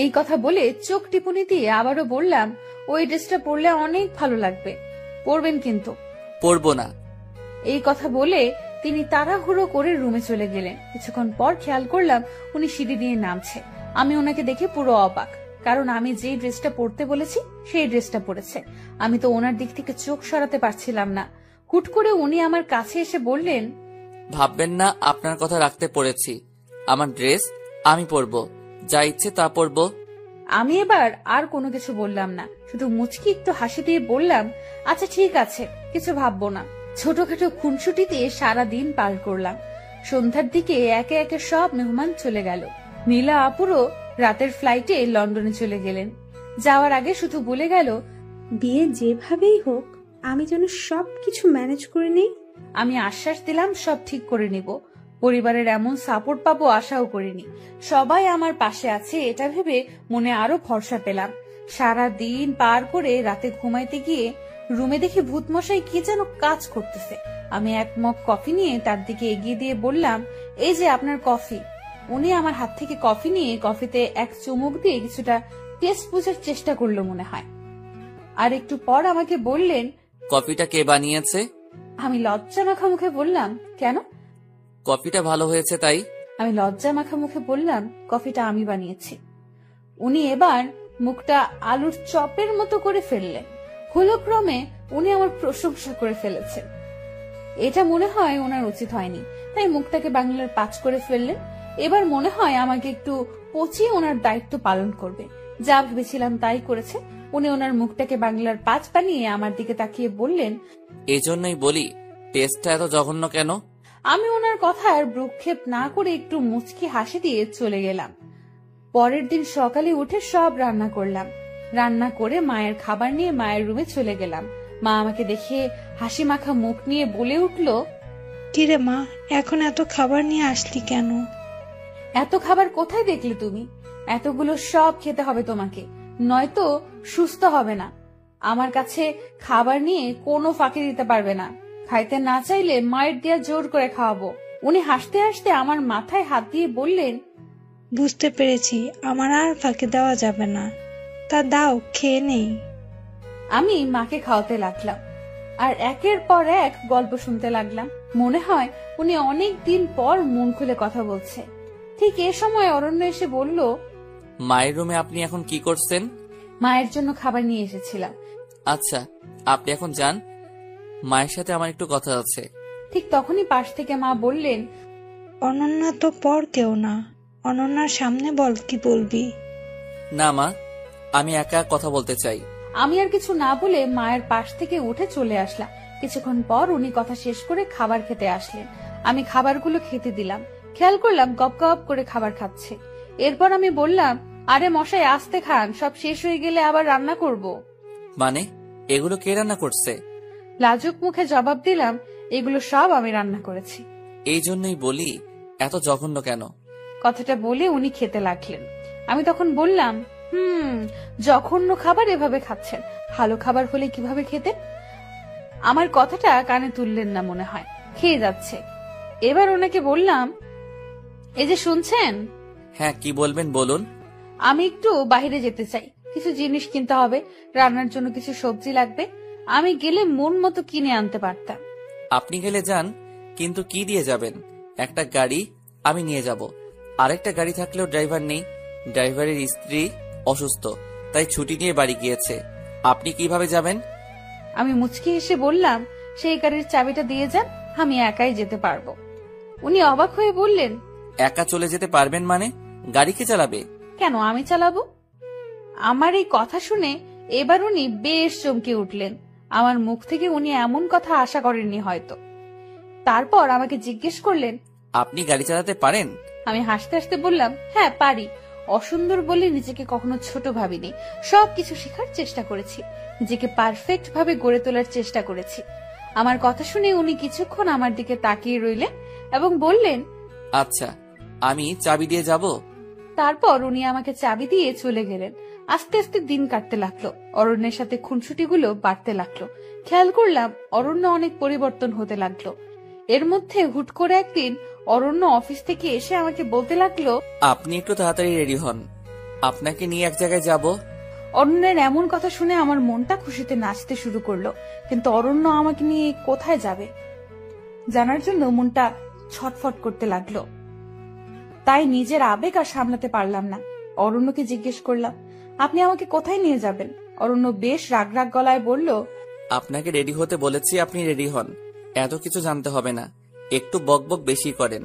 এই কথা বলে চোখ টিপুনি দিয়ে আবারও বললাম, ওই ড্রেসটা পরলে অনেক ভালো লাগবে, পরবেন কিন্তু? পরবো না। এই কথা বলে তিনি তাড়াহুড়ো করে রুমে চলে গেলেন। কিছুক্ষণ পর খেয়াল করলাম উনি সিঁড়ি দিয়ে নামছে। আমি ওনাকে দেখে পুরো অবাক, কারণ আমি যে ড্রেসটা পরতে বলেছি সেই ড্রেসটা পরেছে। আমি তো ওনার দিক থেকে চোখ সরাতে পারছিলাম না। হুট করে উনি আমার কাছে এসে বললেন, ভাববেন না আপনার কথা রাখতে পড়েছি। আমার ড্রেস আমি পরবো, যা ইচ্ছে তা পরবো। আমি এবার আর কোনো কিছু বললাম না, শুধু মুচকি একটু হাসি দিয়ে বললাম, আচ্ছা ঠিক আছে, কিছু ভাববো না। ছোটখাটো খুনসুটিতে সারা দিন পার করলাম। সন্ধ্যার দিকে একে একে সব মেহমান চলে গেল। নীলা আপুরও রাতের ফ্লাইটে লন্ডনে চলে গেলেন। যাওয়ার আগে শুধু বলে গেল, বিয়ে যেভাবেই হোক আমি যেন সবকিছু ম্যানেজ করে নেই। আমি আশ্বাস দিলাম সব ঠিক করে নিব। পরিবারের এমন সাপোর্ট পাবো আশাও করিনি। সবাই আমার পাশে আছে এটা ভেবে মনে আরো ভরসা পেলাম। সারা দিন পার করে রাতে ঘুমাইতে গিয়ে রুমে দেখি ভূত মশাই কি যেন কাজ করতেছে। আমি এক মগ কফি নিয়ে তার দিকে এগিয়ে দিয়ে বললাম, এই যে আপনার কফি। উনি আমার হাত থেকে কফি নিয়ে কফিতে এক চুমুক দিয়ে কিছুটা টেস্ট বোঝার চেষ্টা করলো মনে হয়। আর একটু পর আমাকে বললেন, কফিটা কে বানিয়েছে? আমি লজ্জা মাখা মুখে বললাম, কেন? কফিটা ভালো হয়েছে তাই। আমি লজ্জা মাখা মুখে বললাম, কফিটা আমি বানিয়েছি। উনি এবার মুখটা আলুর চপের মতো করে ফেললেন। হলক্রমে উনি আমার প্রশংসা করে ফেলেছেন। এটা মনে হয় ওনার উচিত হয়নি, তাই মুখটাকে বাংলার 5 করে ফেললেন। এবার মনে হয় আমাকে একটু পচিয়ে ওনার দায়িত্ব পালন করবে। যা ভেবেছিলাম তাই করেছে। উনি ওনার মুখটাকে বাংলার 5 বানিয়ে আমার দিকে তাকিয়ে বললেন, এজন্যই বলি টেস্টটা এত জঘন্য কেন। আমি ওনার কথার ভ্রুক্ষেপ না করে একটু মুচকি হাসি দিয়ে চলে গেলাম। পরের দিন সকালে উঠে সব রান্না করলাম। রান্না করে মায়ের খাবার নিয়ে মায়ের রুমে চলে গেলাম। মা আমাকে দেখে হাসি মাখা মুখ নিয়ে বলে উঠল, কিরে মা, এখন এত খাবার নিয়ে আসলি কেন? এত খাবার কোথায় দেখলে তুমি? এতগুলো সব খেতে হবে তোমাকে, নয়তো সুস্থ হবে না। আমার কাছে খাবার নিয়ে কোনো ফাঁকি দিতে পারবে না। খাইতে না চাইলে মায়ের দিয়া জোর করে খাওয়াবো। উনি হাসতে হাসতে আমার মাথায় হাত দিয়ে বললেন, বুঝতে পেরেছি, আমার আর ফাঁকি দেওয়া যাবে না। তা দাও, খেয়ে নেই। আমি মাকে খাওয়াতে লাগলাম আর একের পর এক গল্প শুনতে লাগলাম। মনে হয় উনি অনেক দিন পর মন খুলে কথা বলছে। ঠিক এ সময় অরণ্য এসে বলল, মায়ের রুমে আপনি এখন কি করছেন? মায়ের জন্য খাবার নিয়ে এসেছিলাম। আচ্ছা, আপনি এখন যান, মায়ের সাথে আমার একটু কথা আছে। ঠিক তখনই পাশ থেকে মা বললেন, অনন্যা তো পর কেউ না, অনন্যার সামনে বল কি বলবি। না মা, আমি একা কথা বলতে চাই। আমি আর কিছু না বলে মায়ের পাশ থেকে উঠে চলে আসলাম। কিছুক্ষণ পর উনি কথা শেষ করে খাবার খেতে আসলেন। আমি খাবারগুলো খেতে দিলাম। খেয়াল করলাম গপ গপ করে খাবার খাচ্ছে। এরপর আমি বললাম, আরে মশাই আস্তে খান, সব শেষ হয়ে গেলে আবার রান্না করব। মানে এগুলো কে রান্না করছে? লাজুক মুখে জবাব দিলাম, এগুলো সব আমি রান্না করেছি। এই জন্যই বলি এত জঘন্য কেন। কথাটা বলে উনি খেতে লাগলেন। আমি তখন বললাম, জঘন্য খাবার এভাবে খাচ্ছেন, ভালো খাবার হলে কিভাবে খেতেন? আমার কথাটা কানে তুললেন না মনে হয়, খেয়ে যাচ্ছে। এবার ওনাকে বললাম, এই যে শুনছেন, হ্যাঁ, কি বলবেন বলুন। আমি একটু বাইরে যেতে চাই, কিছু জিনিস কিনতে হবে, রান্নার জন্য কিছু সবজি লাগবে। আমি গেলে মন মতো কিনে আনতে পারতাম। আপনি গেলে যান, কিন্তু কি দিয়ে যাবেন? একটা গাড়ি আমি নিয়ে যাব। আরেকটা গাড়ি থাকলেও ড্রাইভার নেই। ড্রাইভারের স্ত্রী অসুস্থ, তাই ছুটি নিয়ে বাড়ি গিয়েছে। আপনি কিভাবে যাবেন? আমি মুচকি হেসে বললাম, সেই গাড়ির চাবিটা দিয়ে যান, আমি একাই যেতে পারবো। উনি অবাক হয়ে বললেন, একা চলে যেতে পারবেন মানে? গাড়ি কে চালাবে? কেন আমি চালাবো? আমার এই কথা শুনে এবার উনি বেশ চমকে উঠলেন। আমার মুখ থেকে উনি এমন কথা আশা করেননি হয়তো। তারপর আমাকে জিজ্ঞেস করলেন, আপনি গাড়ি চালাতে পারেন? আমি হাসতে হাসতে বললাম, হ্যাঁ পারি। অসুন্দর বলে নিজেকে কখনো ছোট ভাবিনি। সবকিছু শেখার চেষ্টা করেছি, নিজেকে পারফেক্ট ভাবে গড়ে তোলার চেষ্টা করেছি। আমার কথা শুনে উনি কিছুক্ষণ আমার দিকে তাকিয়ে রইলেন এবং বললেন, আচ্ছা, আমি চাবি দিয়ে যাব। তারপর উনি আমাকে চাবি দিয়ে চলে গেলেন। আস্তে আস্তে দিন কাটতে লাগলো, অরণ্যের সাথে খুনসুটিগুলো বাড়তে লাগলো। খেয়াল করলাম অরণ্য অনেক পরিবর্তন হতে লাগলো। এর মধ্যে হুট করে একদিন অরণ্য অফিস থেকে এসে আমাকে বলতে লাগলো, আপনি একটু তাড়াতাড়ি রেডি হন, আপনাকে নিয়ে এক জায়গায় যাব। অরণ্যের এমন কথা শুনে আমার মনটা খুশিতে নাচতে শুরু করলো। কিন্তু অরণ্য আমাকে নিয়ে কোথায় যাবে জানার জন্য মনটা ছটফট করতে লাগলো। তাই নিজের আবেগ আর সামলাতে পারলাম না। অরণ্যকে জিজ্ঞেস করলাম, আপনি আমাকে কোথায় নিয়ে যাবেন? অরণ্য বেশ রাগ রাগ গলায় বলল, আপনাকে রেডি হতে বলেছি, আপনি রেডি হন। এত কিছু জানতে হবে না, একটু বকবক বেশি করেন,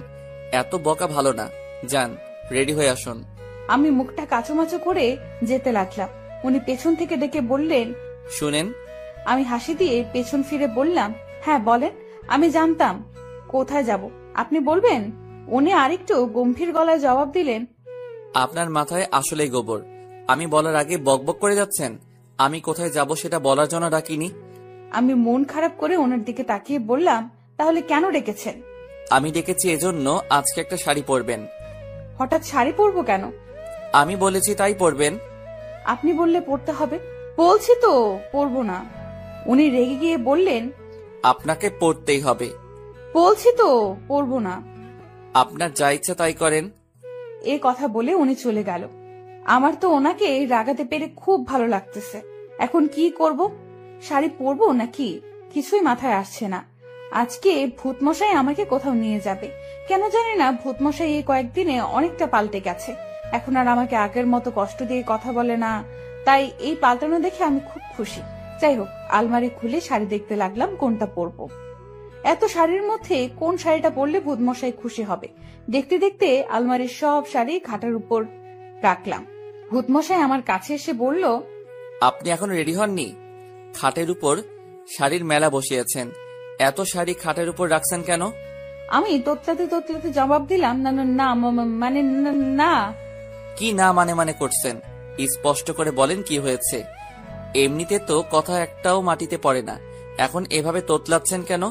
এত বকা ভালো না। যান, রেডি হয়ে আসুন। আমি মুখটা কাচুমাচু করে যেতে লাগলাম। উনি পেছন থেকে ডেকে বললেন, শুনেন। আমি হাসি দিয়ে পেছন ফিরে বললাম, হ্যাঁ বলেন। আমি জানতাম কোথায় যাব, আপনি বলবেন। উনি আরেকটু গম্ভীর গলায় জবাব দিলেন, আপনার মাথায় আসলেই গোবর। আমি বলার আগে বকবক করে যাচ্ছেন। আমি কোথায় যাব সেটা বলার জন্য ডাকিনি। আমি মন খারাপ করে ওনার দিকে তাকিয়ে বললাম, তাহলে কেন ডেকেছেন? আমি ডেকেছি এজন্য আজকে একটা শাড়ি পরবেন। হঠাৎ শাড়ি পরবো কেন? আমি বলেছি তাই পরবেন। আপনি বললে পরতে হবে। বলছি তো পরবো না। উনি রেগে গিয়ে বললেন, আপনাকে পরতেই হবে। বলছি তো পরবো না। আপনার যা ইচ্ছা তাই করেন। এ কথা বলে উনি চলে গেল। আমার তো ওনাকে রাগাতে পেরে খুব ভালো লাগতেছে। এখন কি করব? শাড়ি পরবো নাকি কিছুই মাথায় আসছে না। আজকে ভূতমশাই আমাকে কোথাও নিয়ে যাবে। কেন জানি না ভূতমশাই এই কয়েকদিনে অনেকটা পাল্টে গেছে। এখন আর আমাকে আগের মতো কষ্ট দিয়ে কথা বলে না। তাই এই পাল্টানো দেখে আমি খুব খুশি। যাই হোক, আলমারি খুলে শাড়ি দেখতে লাগলাম কোনটা পরবো। এত শাড়ির মধ্যে কোন শাড়িটা পরলে ভূতমশাই খুশি হবে। দেখতে দেখতে আলমারির সব শাড়ি খাটের উপর রাখলাম। ভূতমশাই আমার কাছে এসে বলল, আপনি এখন রেডি হননি? খাটের উপর শাড়ির মেলা বসিয়েছেন, এত শাড়ি খাটের উপর রাখছেন কেন? আমি তোতলাতে তোতলাতে জবাব দিলাম, না না না, মানে না। কি না মানে মানে করছেন? স্পষ্ট করে বলেন কি হয়েছে। এমনিতে তো কথা একটাও মাটিতে পড়ে না, এখন এভাবে তোতলাচ্ছেন কেন?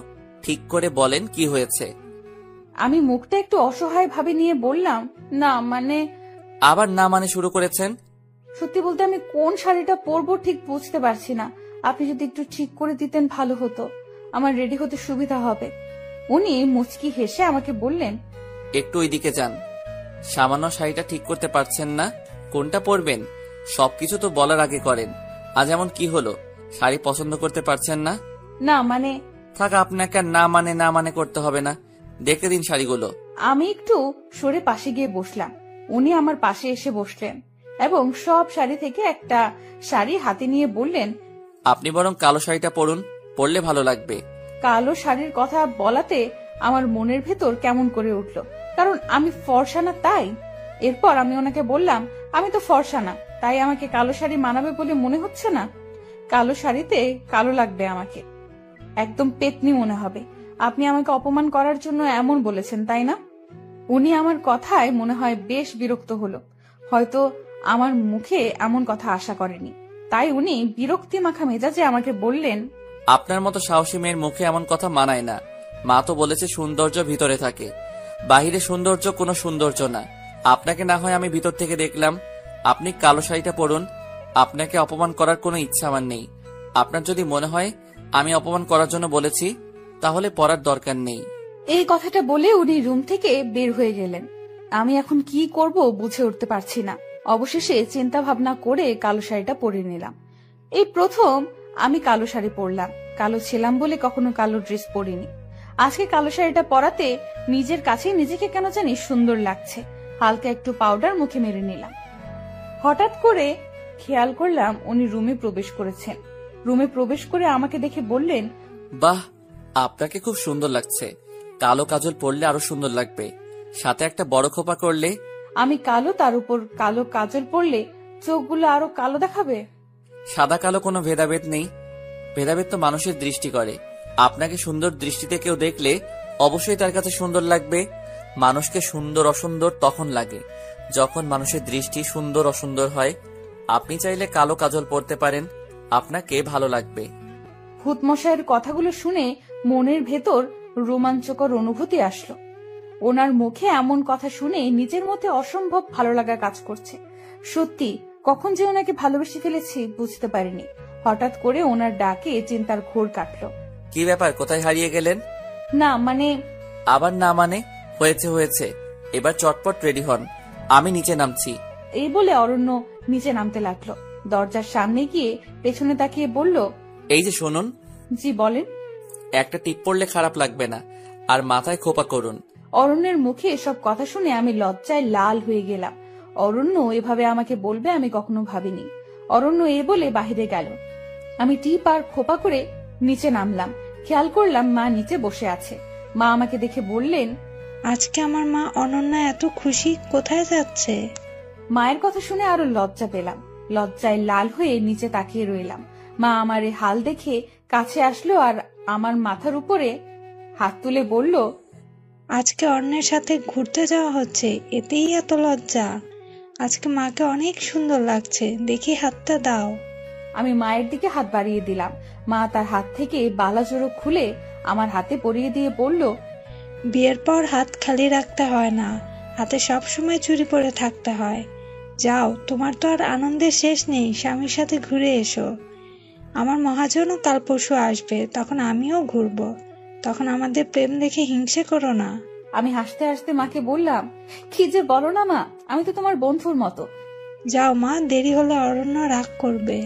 ঠিক করে বলেন কি হয়েছে। আমি মুখটা একটু অসহায় ভাবে নিয়ে বললাম, না মানে। আবার না মানে শুরু করেছেন। সত্যি বলতে আমি কোন শাড়িটা পরবো ঠিক বুঝতে পারছি না। আপনি যদি একটু ঠিক করে দিতেন ভালো হতো, আমার রেডি হতে সুবিধা হবে। উনি মুচকি হেসে আমাকে বললেন, একটু ওইদিকে যান। সামান্য শাড়িটা ঠিক করতে পারছেন না, কোনটা পরবেন সবকিছু তো বলার আগে করেন। আজ এমন কি হলো, শাড়ি পছন্দ করতে পারছেন না? না মানে। থাক, আপনাকে আর না মানে করতে হবে না, দেখতে দিন শাড়িগুলো। আমি একটু সরে পাশে গিয়ে বসলাম। উনি আমার পাশে এসে বসলেন এবং সব শাড়ি থেকে একটা শাড়ি হাতে নিয়ে বললেন, আপনি বরং কালো শাড়িটা পরুন, পরলে ভালো লাগবে। কালো শাড়ির কথা বলাতে আমার মনের ভেতর কেমন করে উঠলো, কারণ আমি ফর্সা না তাই। এরপর আমি ওনাকে বললাম, আমি তো ফর্সা না, তাই আমাকে কালো শাড়ি মানাবে বলে মনে হচ্ছে না। কালো শাড়িতে কালো লাগবে আমাকে, একদম পেতনি মনে হবে। আপনি আমাকে অপমান করার জন্য এমন বলেছেন তাই না? উনি আমার কথায় মনে হয় বেশ বিরক্ত হলো। হয়তো আমার মুখে এমন কথা আশা করেনি, তাই উনি বিরক্তি মাখা মেজাজে আমাকে বললেন, আপনার মতো সাহসী মেয়ের মুখে এমন কথা মানায় না। মা তো বলেছে সৌন্দর্য ভিতরে থাকে, বাহিরে সৌন্দর্য কোনো সৌন্দর্য না। আপনাকে না হয় আমি ভিতর থেকে দেখলাম। আপনি কালো শাড়িটা পরুন, আপনাকে অপমান করার কোনো ইচ্ছা আমার নেই। আপনার যদি মনে হয় আমি অপমান করার জন্য বলেছি তাহলে পড়ার দরকার নেই। এই কথাটা বলে উনি রুম থেকে বের হয়ে গেলেন। আমি এখন কি করব বুঝে উঠতে পারছি না। অবশেষে চিন্তা ভাবনা করে কালো শাড়িটা পরে নিলাম। এই প্রথম আমি কালো শাড়ি পরলাম। কালো ছিলাম বলে কখনো কালো ড্রেস পরিনি। আজকে কালো শাড়িটা পরাতে নিজের কাছে নিজেকে কেন জানি সুন্দর লাগছে। হালকা একটু পাউডার মুখে মেরে নিলাম। হঠাৎ করে খেয়াল করলাম উনি রুমে প্রবেশ করেছেন। রুমে প্রবেশ করে আমাকে দেখে বললেন, বাহ, আপনাকে খুব সুন্দর লাগছে। কালো কাজল পরলে আরো সুন্দর লাগবে, সাথে একটা বড় খোপা করলে। আমি কালো, তার উপর কালো কাজল পরলে চোখগুলো আরো কালো দেখাবে। সাদা কালো কোনো ভেদাভেদ নেই, ভেদাভেদ তো মানুষের দৃষ্টি করে। আপনাকে সুন্দর দৃষ্টিতে কেউ দেখলে অবশ্যই তার কাছে সুন্দর লাগবে। মানুষকে সুন্দর অসুন্দর তখন লাগে যখন মানুষের দৃষ্টি সুন্দর অসুন্দর হয়। আপনি চাইলে কালো কাজল পরতে পারেন, আপনাকে ভালো লাগবে। ভূত মশাইয়ের কথাগুলো শুনে মনের ভেতর রোমাঞ্চকর অনুভূতি আসলো। ওনার মুখে এমন কথা শুনে নিজের মধ্যে অসম্ভব ভালো লাগা কাজ করছে। সত্যি কখন যে ওনাকে ভালোবেসে ফেলেছি বুঝতে পারিনি। হঠাৎ করে ওনার ডাকে চিন্তার ঘোর কাটলো। কি ব্যাপার, কোথায় হারিয়ে গেলেন? না মানে। আবার না মানে? হয়েছে, এবার চটপট রেডি হন, আমি নিচে নামছি। এই বলে অরণ্য নিচে নামতে লাগলো। দরজার সামনে গিয়ে পেছনে তাকিয়ে বলল, এই যে শুনুন। জি বলেন। একটা টিপ পড়লে খারাপ লাগবে না, আর মাথায় খোপা করুন। অরণ্যের মুখে এসব কথা শুনে আমি লজ্জায় লাল হয়ে গেলাম। অরণ্য এভাবে আমাকে বলবে আমি কখনো ভাবিনি। অরণ্য এ বলে বাহিরে গেল। আমি টিপ আর খোপা করে নিচে নামলাম। খেয়াল করলাম মা নিচে বসে আছে। মা আমাকে দেখে বললেন, আজকে আমার মা অনন্যা এত খুশি, কোথায় যাচ্ছে? মায়ের কথা শুনে আরো লজ্জা পেলাম। লজ্জায় লাল হয়ে নিচে তাকিয়ে রইলাম। মা আমার এই হাল দেখে কাছে আসলো আর আমার মাথার উপরে হাত তুলে বলল, আজকে অন্যের সাথে ঘুরতে যাওয়া হচ্ছে, এতেই এত লজ্জা? আজকে মাকে অনেক সুন্দর লাগছে, দেখি হাতটা দাও। আমি মায়ের দিকে হাত বাড়িয়ে দিলাম। মা তার হাত থেকে বালাজোড়ো খুলে আমার হাতে পরিয়ে দিয়ে বলল, বিয়ের পর হাত খালি রাখতে হয় না, হাতে সবসময় চুড়ি পরে থাকতে হয়। যাও, তোমার তো আর আনন্দের শেষ নেই, স্বামীর সাথে ঘুরে এসো। আমার মহাজনও কাল পরশু আসবে, তখন আমিও ঘুরবো। তখন আমাদের প্রেম দেখে হিংসে করো না। আমি হাসতে হাসতে মাকে বললাম, কি যে বলো না মা, আমি তো তোমার বন্ধুর মতো। যাও মা, দেরি হলে অরণ্য রাগ করবে।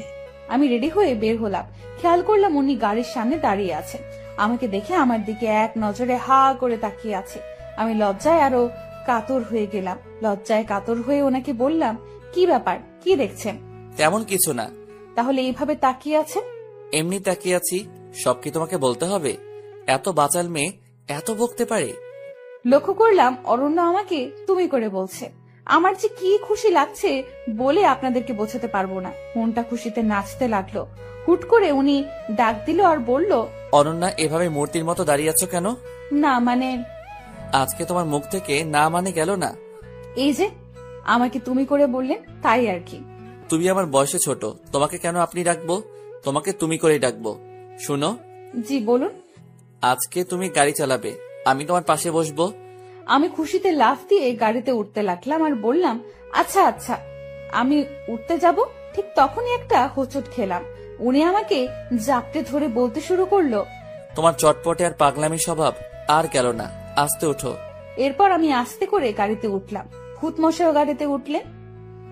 আমি রেডি হয়ে বের হলাম। খেয়াল করলাম উনি গাড়ির সামনে দাঁড়িয়ে আছেন। আমাকে দেখে আমার দিকে এক নজরে হা করে তাকিয়ে আছে। আমি লজ্জায় আরো কাতর হয়ে গেলাম। লজ্জায় কাতর হয়ে ওনাকে বললাম, কি ব্যাপার, কি দেখছেন? তেমন কিছু না। তাহলে এইভাবে তাকিয়ে আছেন? এমনি তাকিয়ে আছি। সব কি তোমাকে বলতে হবে? এত বাচাল মেয়ে এত বকতে পারে? লক্ষ্য করলাম অরণ্য আমাকে তুমি করে বলছে। আমার যে কি খুশি লাগছে বলে আপনাদেরকে বোঝাতে পারবো না। মনটা খুশিতে নাচতে লাগলো। হুট করে উনি ডাক দিল আর বলল, অনন্যা, এভাবে মূর্তির মতো দাঁড়িয়ে আছো কেন? না মানে। আজকে তোমার মুখ থেকে না মানে গেল না। এই যে আমাকে তুমি করে বললেন, তাই আর কি। তুমি আমার বয়সে ছোট, তোমাকে কেন আপনি ডাকবো? তোমাকে তুমি করে ডাকবো। শুনো। জি বলুন। আজকে তুমি গাড়ি চালাবে, আমি তোমার পাশে বসবো। আমি খুশিতে লাফ দিয়ে গাড়িতে উঠতে লাগলাম আর বললাম, আচ্ছা আচ্ছা। আমি উঠতে যাব, ঠিক তখনই একটা হোঁচট খেলাম। উনি আমাকে জাপটে ধরে বলতে শুরু করলো, তোমার চটপটে আর পাগলামি স্বভাব আর গেল না, আস্তে ওঠো। এরপর আমি আস্তে করে গাড়িতে উঠলাম। ভূত মশাইও গাড়িতে উঠলেন।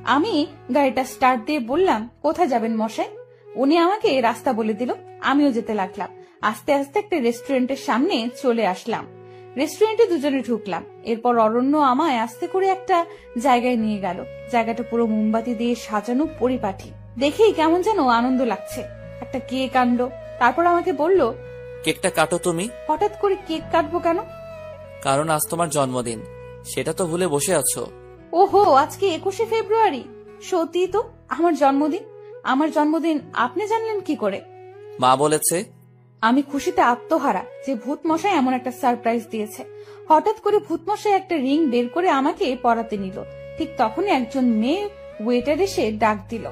আমি গাড়িটা স্টার্ট দিয়ে বললাম, কোথায় যাবেন মশাই? উনি আমাকে রাস্তা বলে দিল। আমিও যেতে লাগলাম। আস্তে আস্তে একটা রেস্টুরেন্টের সামনে চলে আসলাম। রেস্টুরেন্টে দুজনে ঢুকলাম। এরপর অরণ্য আমায় আস্তে করে একটা জায়গায় নিয়ে গেল। জায়গাটা পুরো মোমবাতি দিয়ে সাজানো, পরিপাটি। দেখেই কেমন যেন আনন্দ লাগছে। একটা কেক আনলো। তারপর আমাকে বলল, কেকটা কাটো তুমি। হঠাৎ করে কেক কাটবো কেন? কারণ আজ তোমার জন্মদিন, সেটা তো ভুলে বসে আছো। ওহো, আজকে 21শে ফেব্রুয়ারি। সত্যি তো আমার জন্মদিন। আমার জন্মদিন আপনি জানলেন কি করে? মা বলেছে। আমি খুশিতে আত্মহারা যে ভূত মশাই এমন একটা সারপ্রাইজ দিয়েছে। হঠাৎ করে ভূত মশাই একটা রিং বের করে আমাকে পরাতে নিল। ঠিক তখনই একজন মেয়ে ওয়েটার এসে ডাক দিল।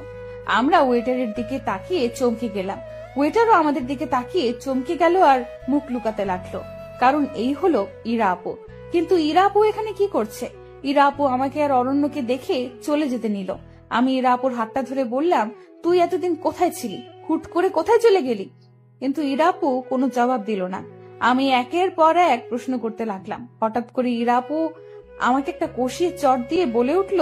আমরা ওয়েটারের দিকে তাকিয়ে চমকে গেলাম। ওয়েটারও আমাদের দিকে তাকিয়ে চমকে গেল আর মুখ লুকাতে লাগলো। কারণ এই হলো ইরা আপু। কিন্তু ইরা আপু এখানে কি করছে? ইরা আপু আমাকে আর অরণ্যকে দেখে চলে যেতে নিল। আমি ইরা আপুর হাতটা ধরে বললাম, তুই এতদিন কোথায় ছিলি? হুট করে কোথায় চলে গেলি? কিন্তু ইরাপু কোনো জবাব দিল না। আমি একের পর এক প্রশ্ন করতে লাগলাম। হঠাৎ করে ইরাপু আমাকে একটা কষিয়ে চট দিয়ে বলে উঠল,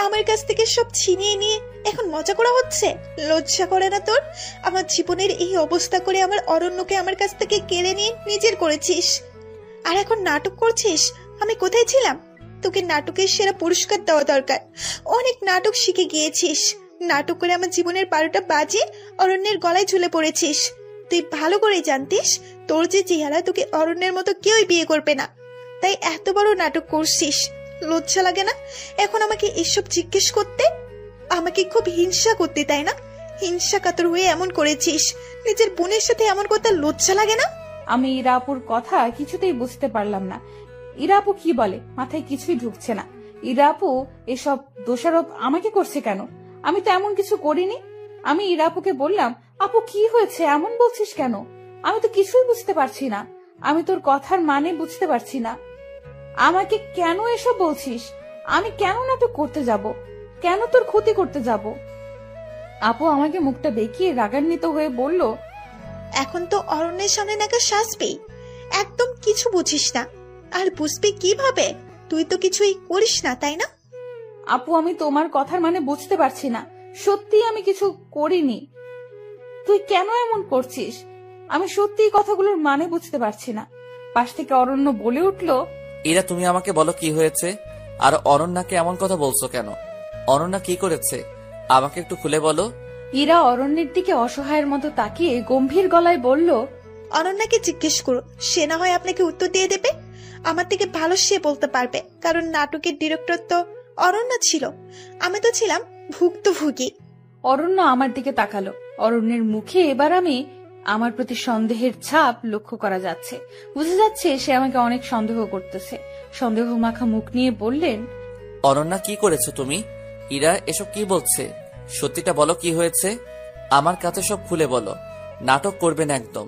আমার কাছ থেকে সব ছিনিয়ে নিয়ে এখন মজা করা হচ্ছে? লজ্জা করে না তোর? আমার জীবনের এই অবস্থা করে আমার অরণ্যকে আমার কাছ থেকে কেড়ে নিয়ে নিজের করেছিস, আর এখন নাটক করছিস। আমি কোথায় ছিলাম? তোকে নাটকের সেরা পুরস্কার দেওয়া দরকার। অনেক নাটক শিখে গিয়েছিস, নাটক করে আমার জীবনের 12টা বাজে অরণ্যের গলায় ঝুলে পড়েছিস। তুই ভালো করে জানতিস তোর যে চেহারা, তোকে অরণ্যের মতো কেউই বিয়ে করবে না, তাই এত বড় নাটক করছিস। লজ্জা লাগে না এখন আমাকে এসব জিজ্ঞেস করতে? আমাকে খুব হিংসা করতে, তাই না? হিংসা কাতর হয়ে এমন করেছিস। নিজের বোনের সাথে এমন করতে লজ্জা লাগে না? আমি ইরাপুর কথা কিছুতেই বুঝতে পারলাম না। ইরাপু কি বলে মাথায় কিছুই ঢুকছে না। ইরাপু এসব দোষারোপ আমাকে করছে কেন? আমি তো এমন কিছু করিনি। আমি ইরাপুকে বললাম, আপু কি হয়েছে, এমন বলছিস কেন? আমি তো কিছুই বুঝতে পারছি না। আমি তোর কথার মানে বুঝতে পারছি না। আমাকে কেন এসব বলছিস? আমি কেন নাটক করতে যাব? কেন তোর ক্ষতি করতে যাব? আপু আমাকে মুখটা বেঁকিয়ে রাগান্বিত হয়ে বলল, এখন তো অরণ্যের সামনে নাকি শাসবি? একদম কিছু বুঝিস না। আর বুঝবি কিভাবে? তুই তো কিছুই করিস না, তাই না? আপু আমি তোমার কথার মানে বুঝতে পারছি না। সত্যি আমি কিছু করিনি। তুই কেন এমন করছিস? আমি সত্যি কথাগুলোর মানে বুঝতে পারছি না। পাশ থেকে অরণ্য বলে উঠল, ইরা তুমি আমাকে বলো কি হয়েছে, আর অরণ্যাকে এমন কথা বলছো কেন? অরণ্যা কি করেছে আমাকে একটু খুলে বলো। ইরা অরণ্যের দিকে অসহায়ের মতো তাকিয়ে গম্ভীর গলায় বলল, অনন্যাকে জিজ্ঞেস করো, সে না হয় আপনাকে উত্তর দিয়ে দেবে। আমার থেকে ভালো সে বলতে পারবে, কারণ নাটকের ডিরেক্টর তো অরণ্যা ছিল, আমি তো ছিলাম ভুক্তভোগী। অরণ্য আমার দিকে তাকালো। অরণ্যের মুখে এবার আমার প্রতি সন্দেহের ছাপ লক্ষ্য করা যাচ্ছে। বুঝা যাচ্ছে সে আমাকে অনেক সন্দেহ করতেছে। সন্দেহ মাখা মুখ নিয়ে বললেন, অরণ্যা কি করেছো তুমি? ইরা এসব কি বলছে? সত্যিটা বলো কি হয়েছে? আমার কাছে সব খুলে বলো, নাটক করবে না একদম।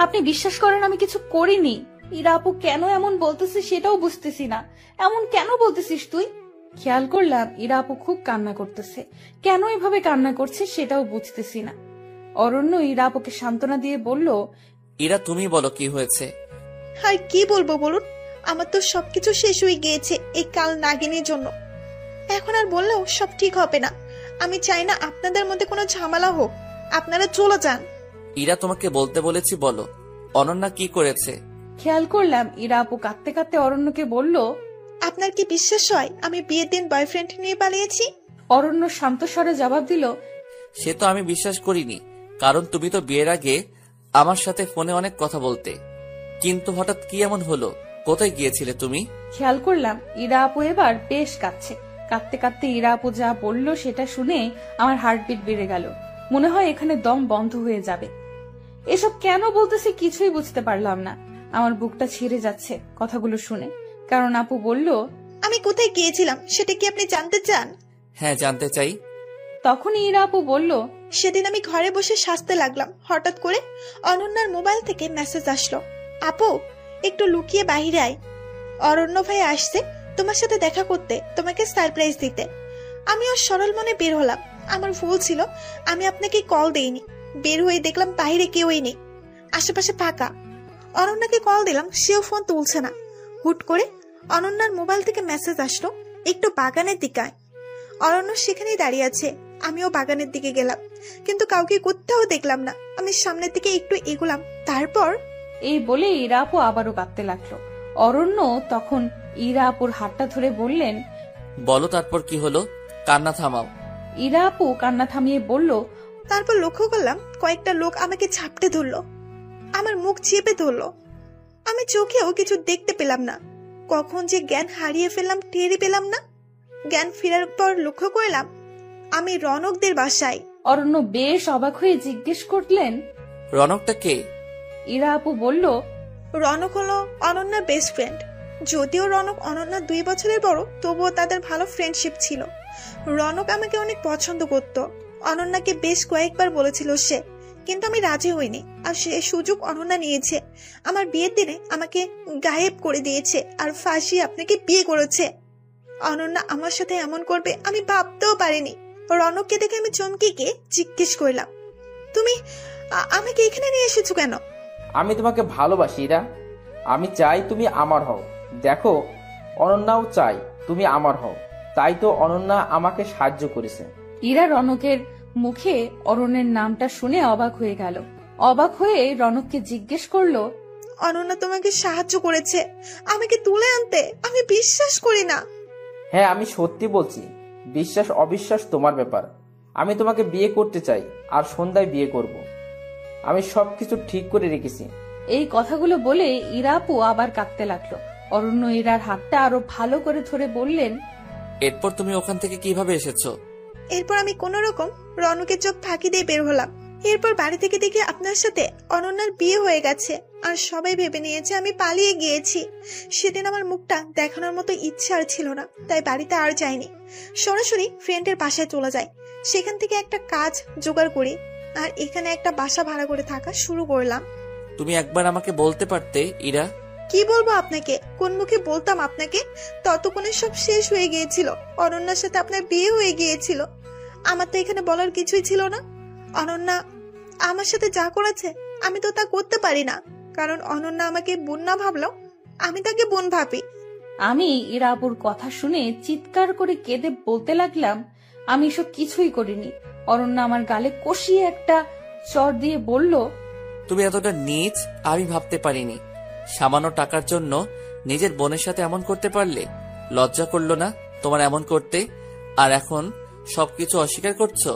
আপনি বিশ্বাস করেন আমি কিছু করিনি। ইরা আপু কেন এমন বলতেছে সেটাও বুঝতেছি না। এমন কেন বলতেছিস তুই? খেয়াল করলাম ইরা আপু খুব কান্না করতেছে। কেন এভাবে কান্না করছে সেটাও বুঝতেছি না। অরণ্য ইরা আপুকে সান্ত্বনা দিয়ে বলল, ইরা তুমি বলো কি হয়েছে? আর কি বলবো বলুন, আমার তো সবকিছু শেষ হয়ে গিয়েছে এই কাল নাগিনীর জন্য। এখন আর বললেও সব ঠিক হবে না। আমি চাই না আপনাদের মধ্যে কোনো ঝামেলা হোক, আপনারা চলে যান। ইরা তোমাকে বলতে বলেছি, বলো অনন্যা কি করেছে? খেয়াল করলাম ইরা আপু কাঁদতে কাঁদতে অরণ্যকে বলল, আপনার কি বিশ্বাস হয় আমি বিয়ের দিন বয়ফ্রেন্ড নিয়ে পালিয়েছি? অরণ্য শান্ত স্বরে জবাব দিল, সে তো আমি বিশ্বাস করিনি, কারণ তুমি তো বিয়ের আগে আমার সাথে ফোনে অনেক কথা বলতে। কিন্তু হঠাৎ কি এমন হলো? কোথায় গিয়েছিলে তুমি? খেয়াল করলাম ইরা আপু এবার বেশ কাঁদছে। কাঁদতে কাঁদতে ইরা আপু যা বলল সেটা শুনে আমার হার্টবিট বেড়ে গেল। মনে হয় এখানে দম বন্ধ হয়ে যাবে। এসব কেন বলতেছে কিছুই বুঝতে পারলাম না। আমার বুকটা ছিঁড়ে যাচ্ছে কথাগুলো শুনে। কারণ আপু বলল, আমি কোথায় গিয়েছিলাম সেটা কি আপনি জানতে চান? হ্যাঁ জানতে চাই। তখনই ইরা আপু বলল, সেদিন আমি ঘরে বসে সাজতে লাগলাম, হঠাৎ করে অনন্যার মোবাইল থেকে মেসেজ আসলো, আপু একটু লুকিয়ে বাহিরে আয়, অরণ্য ভাই আসছে তোমার সাথে দেখা করতে, তোমাকে সারপ্রাইজ দিতে। আমি ওর সরল মনে বের হলাম। আমার ভুল ছিল, আমি আপনাকে কল দেইনি। বের হয়ে দেখলাম বাইরে কেউই নেই, আশেপাশে ফাঁকা। অনন্যাকে কল দিলাম, সেও ফোন তুলছে না। হুট করে অনন্যার মোবাইল থেকে মেসেজ আসলো, একটু বাগানের দিকে আয়। অরণ্য সেখানেই দাঁড়িয়ে আছে। আমিও বাগানের দিকে গেলাম, কিন্তু কাউকে কোথাও দেখলাম না। আমি সামনের দিকে একটু এগোলাম, তারপর এই বলে ইরা আপু আবারও কাঁদতে লাগলো। অরণ্য তখন ইরা আপুর হাতটা ধরে বললেন, বলো তারপর কি হলো, কান্না থামাও। ইরা আপু কান্না থামিয়ে বলল, তারপর লক্ষ্য করলাম কয়েকটা লোক আমাকে ঝাপটে ধরলো, আমার মুখ চেপে ধরলো। আমি চোখেও কিছু দেখতে পেলাম না। কখন যে জ্ঞান হারিয়ে ফেললাম টেরই পেলাম না। জ্ঞান ফেরার পর লক্ষ্য করলাম আমি রনকদের বাসায়। অরণ্য বেশ অবাক হয়ে জিজ্ঞেস করলেন, রনকটা কে? ইরা আপু বলল, রনক হলো অনন্যার বেস্ট ফ্রেন্ড। যদিও রনক অনন্যা 2 বছরের বড়, তবুও তাদের ভালো ফ্রেন্ডশিপ ছিল। রনক আমাকে অনেক পছন্দ করত। অনন্যাকে বেশ কয়েকবার বলেছিল সে, কিন্তু আমি রাজি হইনি। আর সে সুযোগ অনন্যা নিয়েছে। আমার বিয়ের দিনে আমাকে গায়েব করে দিয়েছে আর ফাঁসি আপনাকে বিয়ে করেছে। অনন্যা আমার সাথে এমন করবে আমি ভাবতেও পারিনি। রনককে দেখে আমি চমকে গিয়ে জিজ্ঞেস করলাম, তুমি আমাকে এখানে নিয়ে এসেছো কেন? আমি তোমাকে ভালোবাসি ইরা। আমি চাই তুমি আমার হও। দেখো, অনন্যাও চাই তুমি আমার হও। তাই তো অনন্যা আমাকে সাহায্য করেছে। ইরা রনকের মুখে অরণ্যের নামটা শুনে অবাক হয়ে গেল। অবাক হয়ে রনককে জিজ্ঞেস করলো, অনন্যা তোমাকে সাহায্য করেছে আমাকে তুলে আনতে? আমি বিশ্বাস করি না। হ্যাঁ, আমি সত্যি বলছি। বিশ্বাস অবিশ্বাস তোমার ব্যাপার। আমি তোমাকে বিয়ে করতে চাই, আর সন্ধ্যায় বিয়ে করব। আমি সবকিছু ঠিক করে রেখেছি। এই কথাগুলো বলে ইরা আপু আবার কাঁদতে লাগলো। অরণ্য ইরার হাতটা আরো ভালো করে ধরে বললেন, এরপর তুমি ওখান থেকে কিভাবে এসেছো? এরপর আমি কোন রকম রনকের চোখ ফাঁকি দিয়ে বের হলাম। এরপর বাড়ি থেকে দেখি আপনার সাথে অনন্যার বিয়ে হয়ে গেছে, আর সবাই ভেবে নিয়েছে আমি পালিয়ে গিয়েছি। সেদিন আমার মুখটা দেখানোর মতো ইচ্ছা আর ছিল না, তাই বাড়িতে আর যাইনি। সরাসরি ফ্রেন্ডের বাসায় চলে যাই। সেখান থেকে একটা কাজ জোগাড় করি, আর এখানে একটা বাসা ভাড়া করে থাকা শুরু করলাম। তুমি একবার আমাকে বলতে পারতে ইরা। কি বলবো আপনাকে? কোন মুখে বলতাম আপনাকে? ততক্ষণে সব শেষ হয়ে গিয়েছিল। অনন্যার সাথে আপনার বিয়ে হয়ে গিয়েছিল। আমার তো এখানে বলার কিছুই ছিল না। অনন্যা আমার সাথে যা করেছে আমি তো তা করতে পারি না, কারণ অনন্যা আমাকে বোন না ভাবলেও আমি তাকে বোন ভাবি। আমি ইরা আপুর কথা শুনে চিৎকার করে কেঁদে বলতে লাগলাম, আমি এসব কিছুই করিনি। অরণ্য আমার গালে কষিয়ে একটা চড় দিয়ে বলল, তুমি এতটা নীচ আমি ভাবতে পারিনি। সামান্য টাকার জন্য নিজের বোনের সাথে এমন করতে পারলে? লজ্জা করলো না তোমার এমন করতে? আর এখন সবকিছু অস্বীকার করছো?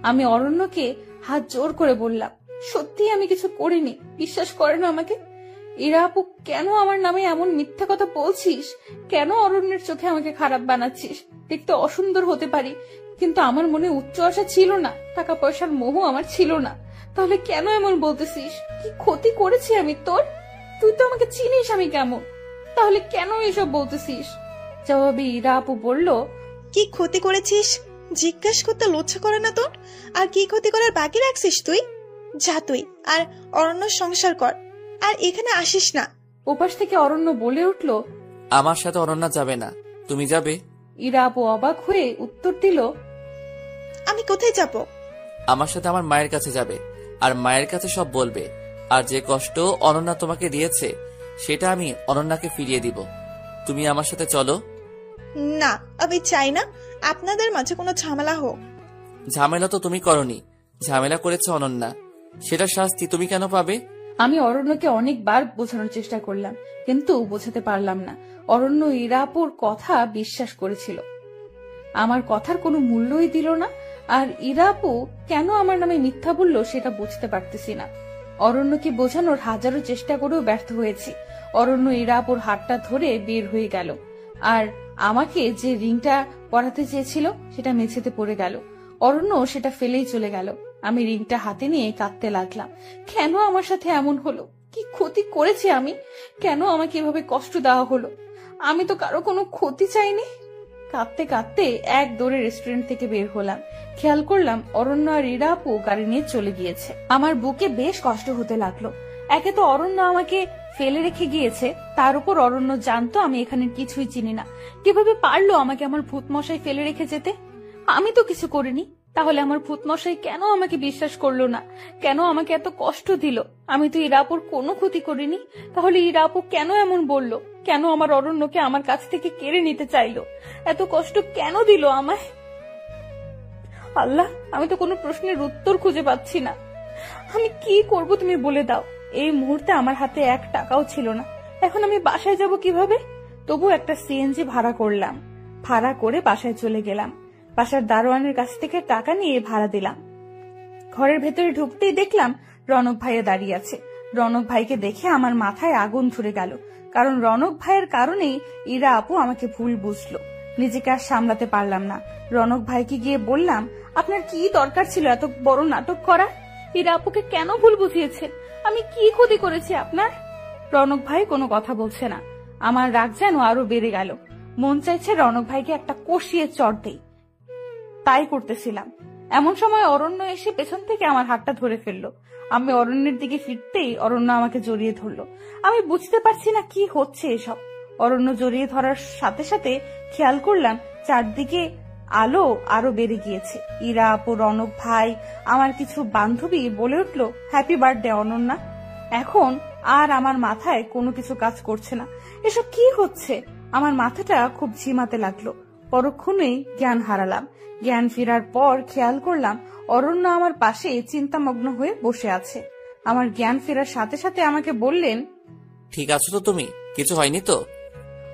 আমি অরণ্যকে হাত জোর করে বললাম, সত্যি আমি কিছু করিনি, বিশ্বাস করে না আমাকে। ইরা আপু, কেন আমার নামে এমন মিথ্যা কথা বলছিস? কেন অরণ্যের চোখে আমাকে খারাপ বানাচ্ছিস? দেখতে অসুন্দর হতে পারি, কিন্তু আমার মনে উচ্চ আশা ছিল না, টাকা পয়সার মোহ আমার ছিল না। তাহলে কেন এমন বলতেছিস? কি ক্ষতি করেছি আমি তোর? তুই তো আমাকে চিনিস আমি কেমন, তাহলে কেন এসব বলতেছিস? জবাবে ইরা আপু বলল, কি ক্ষতি করেছিস জিজ্ঞেস করতে লজ্জা করে না তোর? আর কি ক্ষতি করার বাকি রাখছিস তুই? যা তুই আর অরণ্য সংসার কর, আর এখানে আসিস না। ওপাশ থেকে অরণ্য বলে উঠল, আমার সাথে অনন্যা যাবে না, তুমি যাবে? ইরা আপু অবাক হয়ে উত্তর দিল, আমি কোথায় যাব? আমার সাথে আমার মায়ের কাছে যাবে, আর মায়ের কাছে সব বলবে। আর যে কষ্ট অনন্যা তোমাকে দিয়েছে সেটা আমি অনন্যাকে ফিরিয়ে দিব। তুমি আমার সাথে চলো। না, আমি চাই না আপনাদের মাঝে কোনো ঝামেলা হোক। ঝামেলা তো তুমি করনি, ঝামেলা করেছে অনন্যা। সেটা শাস্তি তুমি কেন পাবে? আমি অরণ্যকে অনেকবার বোঝানোর চেষ্টা করলাম, কিন্তু বোঝাতে পারলাম না। অরণ্য ইরা আপুর কথা বিশ্বাস করেছিল, আমার কথার কোনো মূল্যই দিল না। আর ইরা আপু কেন আমার নামে মিথ্যা বললো সেটা বুঝতে পারতেছি না। অরণ্যকে বোঝানোর হাজারো চেষ্টা করেও ব্যর্থ হয়েছি। অরণ্য ইরা আপুর হাতটা ধরে বের হয়ে গেল, আর আমাকে যে রিংটা পরাতে চেয়েছিল সেটা মেঝেতে পড়ে গেল। অরণ্য সেটা ফেলেই চলে গেল। আমি রিংটা হাতে নিয়ে কাঁদতে লাগলাম। কেন আমার সাথে এমন হলো? কি ক্ষতি করেছি আমি? কেন আমাকে এভাবে কষ্ট দেওয়া হলো? আমি তো কারো কোনো ক্ষতি চাইনি। কাঁদতে কাঁদতে এক দৌড়ে রেস্টুরেন্ট থেকে বের হলাম। খেয়াল করলাম অরণ্য আর ইরা আপু গাড়ি নিয়ে চলে গিয়েছে। আমার বুকে বেশ কষ্ট হতে লাগলো। একে তো অরণ্য আমাকে ফেলে রেখে গিয়েছে, তার উপর অরণ্য জানতো আমি এখানে কিছুই চিনি না। কিভাবে পারলো আমাকে আমার ভূতমশাই ফেলে রেখে যেতে? আমি তো কিছু করিনি। তাহলে আমার ভূতমশাই কেন আমাকে বিশ্বাস করলো না? কেন আমাকে এত কষ্ট দিল? আমি তো ইরা আপুর কোনো ক্ষতি করিনি। তাহলে ইরা আপু কেন এমন বলল? কেন আমার অরণ্যকে আমার কাছ থেকে কেড়ে নিতে চাইলো? এত কষ্ট কেন দিল আমায়? আল্লাহ, আমি তো কোনো প্রশ্নের উত্তর খুঁজে পাচ্ছি না। আমি কি করব তুমি বলে দাও। এই মুহূর্তে আমার হাতে 1 টাকাও ছিল না। এখন আমি বাসায় যাব কিভাবে? তবু একটা সিএনজি ভাড়া করলাম। ভাড়া করে বাসায় চলে গেলাম। বাসার দারোয়ানের কাছ থেকে টাকা নিয়ে ভাড়া দিলাম। ঘরের ভেতরে ঢুকতেই দেখলাম রনক ভাইয়া দাঁড়িয়ে আছে। রনক ভাইকে দেখে আমার মাথায় আগুন ধরে গেল, কারণ রনক ভাইয়ের কারণেই ইরা আপু আমাকে ভুল বুঝলো। নিজেকে আর সামলাতে পারলাম না। রনক ভাইকে গিয়ে বললাম, আপনার কি দরকার ছিল এত বড় নাটক করা? ইরা আপুকে কেন ভুল বুঝিয়েছেন? আমি কি ক্ষতি করেছি আপনার? রনক ভাই কোনো কথা বলছে না। আমার রাগ যেন আরো বেড়ে গেল। মন চাইছে রনক ভাইকে একটা কষিয়ে চড় দেই। তাই করতেছিলাম, এমন সময় অরণ্য এসে পেছন থেকে আমার হাতটা ধরে ফেললো। আমি অরণ্যের দিকে ফিরতেই অরণ্য আমাকে জড়িয়ে ধরলো। আমি বুঝতে পারছি না কি হচ্ছে এসব। অরণ্য জড়িয়ে ধরার সাথে সাথে খেয়াল করলাম চারদিকে আলো আরো বেড়ে গিয়েছে। ইরা আপু, রনক ভাই, আমার কিছু বান্ধবী বলে উঠলো, হ্যাপি বার্থডে অনন্যা। এখন আর আমার মাথায় কোনো কিছু কাজ করছে না। এসব কি হচ্ছে? আমার মাথাটা খুব ঝিমাতে লাগলো। পরক্ষণেই জ্ঞান হারালাম। জ্ঞান ফেরার পর খেয়াল করলাম অরণ্য আমার পাশে চিন্তামগ্ন হয়ে বসে আছে। আমার জ্ঞান ফেরার সাথে সাথে আমাকে বললেন, ঠিক আছো তো তুমি? কিছু হয়নি তো?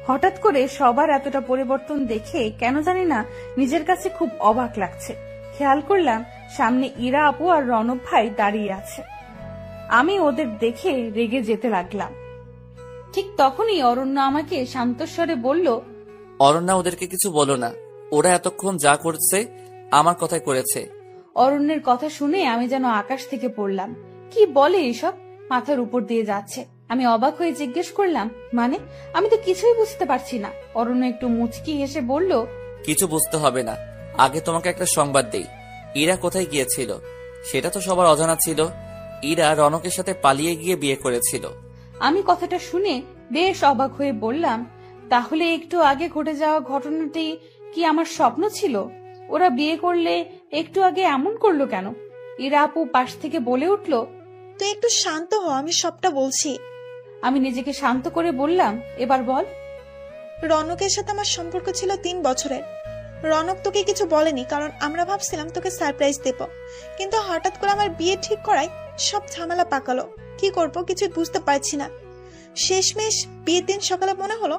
হঠাৎ করে সবার এতটা পরিবর্তন দেখে কেন জানি না নিজের কাছে খুব অবাক লাগছে। খেয়াল করলাম সামনে ইরা আপু আর রনক ভাই দাঁড়িয়ে আছে। আমি ওদের দেখে রেগে যেতে লাগলাম। ঠিক তখনই অরণ্য আমাকে শান্তস্বরে বলল, অরণ্যা, ওদেরকে কিছু বলো না। ওরা এতক্ষণ যা করছে আমার কথাই করেছে। অরণ্যের কথা শুনে আমি যেন আকাশ থেকে পড়লাম। কি বলে এসব? মাথার উপর দিয়ে যাচ্ছে। আমি অবাক হয়ে জিজ্ঞেস করলাম, মানে? আমি তো কিছুই বুঝতে পারছি না। অরণ্য একটু মুচকি হেসে বলল, কিছু বুঝতে হবে না। আগে তোমাকে একটা সংবাদ দেই। ইরা কোথায় গিয়েছিল সেটা তো সবার অজানা ছিল। ইরা রনকের সাথে পালিয়ে গিয়ে বিয়ে করেছিল। আমি কথাটা শুনে বেশ অবাক হয়ে বললাম, তাহলে একটু আগে ঘটে যাওয়া ঘটনাটি কি আমার স্বপ্ন ছিল? ওরা বিয়ে করলে একটু আগে এমন করলো কেন? ইরা আপু পাশ থেকে বলে উঠল, তুই একটু শান্ত হ, আমি সবটা বলছি। আমি নিজেকে শান্ত করে বললাম, এবার বল। রনকের সাথে আমার সম্পর্ক ছিল 3 বছরের। রনক তোকে কিছু বলেনি, কারণ আমরা ভাবছিলাম তোকে সারপ্রাইজ দেব, কিন্তু হঠাৎ করে আমার বিয়ে ঠিক করায় সব ঝামেলা পাকালো। কি করব কিছু বুঝতে পারছি না। শেষমেশ বিয়ের দিন সকালে মনে হলো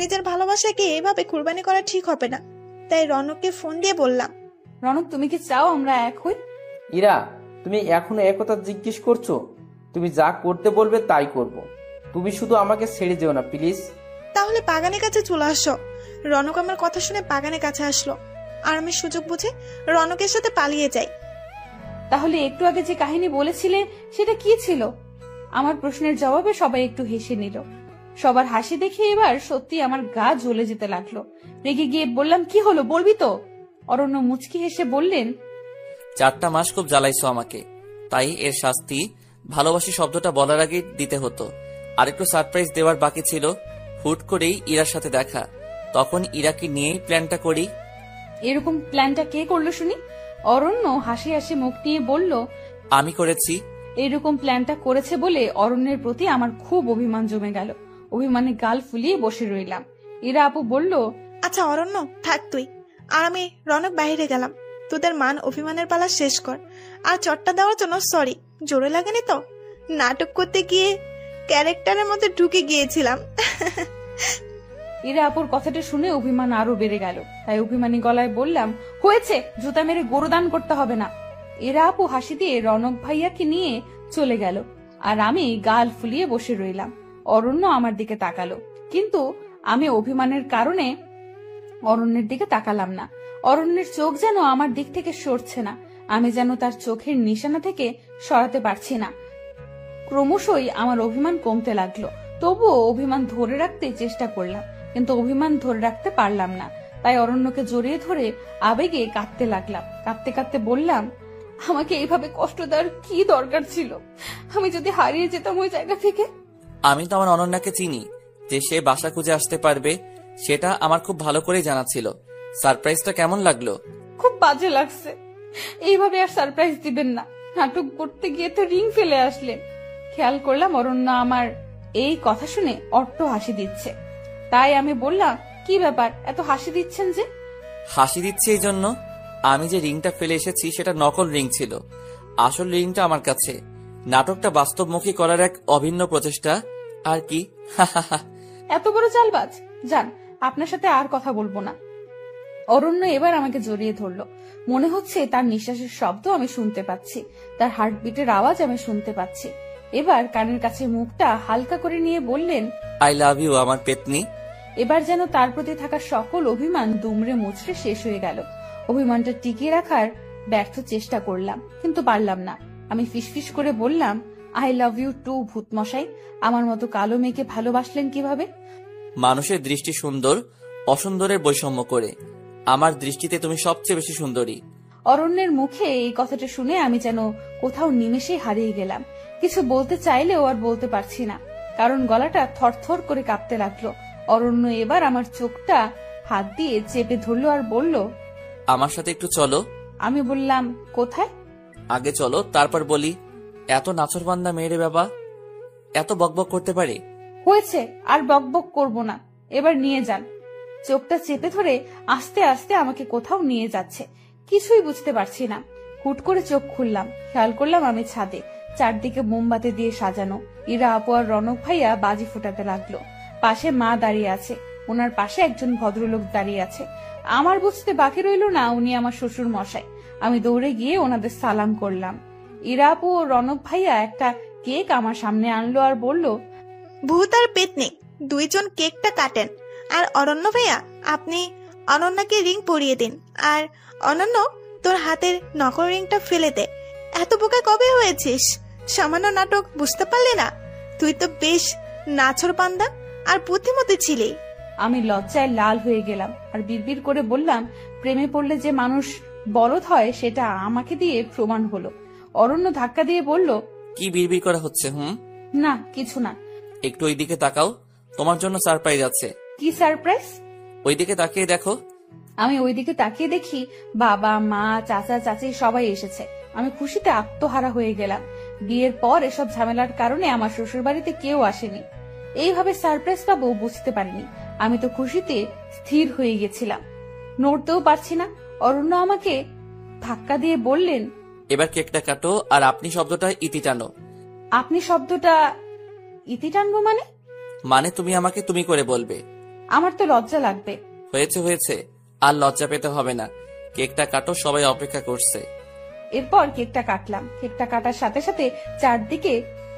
নিজের ভালোবাসাকে এভাবে কুরবানি করা ঠিক হবে না। তাই রনককে ফোন দিয়ে বললাম, রনক, তুমি কি চাও আমরা এক হই? ইরা, তুমি এখনো একথা জিজ্ঞেস করছো? তুমি যা করতে বলবে তাই করব। তুমি শুধু আমাকে ছেড়ে যেও না প্লিজ। তাহলে বাগানের কাছে চলে আসো। রনক আমার কথা শুনে বাগানের কাছে আসলো, আর আমি সুযোগ বুঝে রনকের সাথে পালিয়ে যাই। তাহলে একটু আগে যে কাহিনী বলেছিলে সেটা কি ছিল? আমার প্রশ্নের জবাবে সবাই একটু হেসে নিল। সবার হাসি দেখে এবার সত্যি আমার গা জ্বলে যেতে লাগলো। রেগে গিয়ে বললাম, কি হলো বলবি তো? অরণ্য মুচকি হেসে বললেন, 4টা মাস খুব জ্বালাইছো আমাকে, তাই এর শাস্তি ভালোবাসি শব্দটা বলার আগে দিতে হতো। আরেকটু সারপ্রাইজ দেওয়ার বাকি ছিল। হুট করেই ইরার সাথে দেখা, তখন ইরাকে নিয়েই প্ল্যানটা করি। এরকম প্ল্যানটা কে করলো শুনি? অরণ্য হাসি হাসি মুখ নিয়ে বলল, আমি করেছি। এরকম প্ল্যানটা করেছে বলে অরণ্যের প্রতি আমার খুব অভিমান জমে গেল। অভিমানে গাল ফুলিয়ে বসে রইলাম। ইরা আপু বলল, আচ্ছা অরণ্য, থাক তুই আর আমি। রনক বাইরে গেলাম। তোদের মান অভিমানের পালা শেষ কর। আর চটটা দেওয়ার জন্য সরি, জোরে লাগেনি তো? নাটক করতে গিয়ে ক্যারেক্টারের মধ্যে ঢুকে গিয়েছিলাম। ইরা আপুর কথাটা শুনে অভিমান আরো বেড়ে গেল। তাই অভিমানী গলায় বললাম, হয়েছে, জুতা মেরে গরুদান করতে হবে না। ইরা আপু হাসি দিয়ে রনক ভাইয়াকে নিয়ে চলে গেল, আর আমি গাল ফুলিয়ে বসে রইলাম। অরণ্য আমার দিকে তাকালো, কিন্তু আমি অভিমানের কারণে অরণ্যের দিকে তাকালাম না। অরণ্যের চোখ যেন আমার দিক থেকে সরছে না। আমি যেন তার চোখের নিশানা থেকে সরাতে পারছি না। ক্রমশই আমার অভিমান কমতে লাগলো। তবুও অভিমান ধরে রাখতে চেষ্টা করলাম, কিন্তু অভিমান ধরে রাখতে পারলাম না। তাই অরণ্যকে জড়িয়ে ধরে আবেগে কাঁদতে লাগলাম। কাঁদতে কাঁদতে বললাম, আমাকে এইভাবে কষ্ট দেওয়ার কি দরকার ছিল? আমি যদি হারিয়ে যেতাম ওই জায়গা থেকে। আমি তো আমার অনন্যাকে চিনি, যে সে বাসা খুঁজে আসতে পারবে সেটা আমার খুব ভালো করেই জানা ছিল। সারপ্রাইজটা কেমন লাগলো? খুব বাজে লাগছে। এইভাবে আর সারপ্রাইজ দিবেন না। নাটক করতে গিয়ে তো রিং ফেলে আসলেন। খেয়াল করলাম অরণ্য আমার এই কথা শুনে অট্ট হাসি দিচ্ছে। তাই আমি বললাম, কি ব্যাপার, এত হাসি দিচ্ছেন যে? হাসি দিচ্ছে এই জন্য, আমি যে রিংটা ফেলে এসেছি সেটা নকল রিং ছিল। আসল রিংটা আমার কাছে। নাটকটা বাস্তবমুখী করার এক অভিন্ন প্রচেষ্টা আর কি। এত বড় চালবাজ! যান, আপনার সাথে আর কথা বলবো না। অরণ্য এবার আমাকে জড়িয়ে ধরলো। মনে হচ্ছে তার নিঃশ্বাসের শব্দ আমি শুনতে পাচ্ছি, তার হার্টবিটের আওয়াজ আমি শুনতে পাচ্ছি। এবার কানের কাছে মুখটা হালকা করে নিয়ে বললেন, আই লাভ ইউ আমার পেতনি। এবার যেন তার প্রতি থাকা সকল অভিমান দুমড়ে মুচড়ে শেষ হয়ে গেল। অভিমানটা টিকিয়ে রাখার ব্যর্থ চেষ্টা করলাম, কিন্তু পারলাম না। আমি ফিসফিস করে বললাম, আই লাভ ইউ টু ভূতমশাই। আমার মতো কালো মেয়েকে ভালোবাসলেন কিভাবে? মানুষের দৃষ্টি সুন্দর অসুন্দরের বৈষম্য করে। আমার দৃষ্টিতে তুমি সবচেয়ে বেশি সুন্দরী। অরণ্যের মুখে এই কথাটা শুনে আমি যেন কোথাও নিমেষে হারিয়ে গেলাম। কিছু বলতে চাইলেও আর বলতে পারছি না, কারণ গলাটা থরথর করে কাঁপতে লাগলো। অরণ্য এবার আমার চোখটা হাত দিয়ে চেপে ধরলো আর বলল, আমার সাথে একটু চলো। আমি বললাম কোথায়? আগে চলো তারপর বলি। এত নাচরবান্দা মেয়েরে বাবা, এত বকবক করতে পারে? হয়েছে, আর বকবক করব না, এবার নিয়ে যান। চোখটা চেপে ধরে আস্তে আস্তে আমাকে কোথাও নিয়ে যাচ্ছে, কিছুই বুঝতে পারছি না। হুট করে চোখ খুললাম, খেয়াল করলাম আমি ছাদে, চারদিকে মোমবাতি দিয়ে সাজানো। ইরা আপু আর রনক ভাইয়া বাজি ফোটাতে লাগলো। পাশে মা দাঁড়িয়ে আছে, ওনার পাশে একজন ভদ্রলোক দাঁড়িয়ে আছে। আমার বুঝতে বাকি রইল না উনি আমার শ্বশুর মশাই। আমি দৌড়ে গিয়ে ওনাদের সালাম করলাম। ইরা আপু ও রনক ভাইয়া একটা কেক আমার সামনে আনলো আর বলল, ভূত আর পেতনি দুইজন কেকটা কাটেন, আর অরণ্য ভাইয়া আপনি অনন্যাকে রিং পরিয়ে দিন, আর অনন্য তোর হাতের নকল রিংটা ফেলে দে। এত বোকা কবে হয়েছিস? সামান্য নাটক বুঝতে পারলি না? তুই তো বেশ নাছর পান্দা আর বুদ্ধিমতী ছিলি। আমি লজ্জায় লাল হয়ে গেলাম আর বিড়বিড় করে বললাম, প্রেমে পড়লে যে মানুষ বলদ হয় সেটা আমাকে দিয়ে প্রমাণ হলো। অরণ্য ধাক্কা দিয়ে বলল, কি বিড়বিড় করা হচ্ছে? না কিছু না। একটু ওইদিকে তাকাও, তোমার জন্য সারপ্রাইজ আছে। কি সারপ্রাইজ? ওইদিকে তাকিয়ে দেখো। আমি ওইদিকে তাকিয়ে দেখি বাবা, মা, চাচা, চাচি সবাই এসেছে। আমি খুশিতে আত্মহারা হয়ে গেলাম। বিয়ের পর এসব ঝামেলার কারণে আমার শ্বশুর বাড়িতে কেউ আসেনি। এইভাবে সারপ্রাইজ পাবো বুঝতে পারিনি। আমি তো খুশিতে স্থির হয়ে গেছিলাম, নড়তেও পারছি না। অরণ্য আমাকে ধাক্কা দিয়ে বললেন, এবার কেকটা কাটো আর আপনি শব্দটা ইতি টানো। আপনি শব্দটা ইতি টানবো মানে? মানে তুমি আমাকে তুমি করে বলবে। আমার তো লজ্জা লাগবে। হয়েছে হয়েছে, আর লজ্জা পেতে হবে না। কেকটা কাটো, সবাই অপেক্ষা করছে। এরপর কেকটা কাটলাম। কেকটা কাটার সাথে সাথে চারদিকে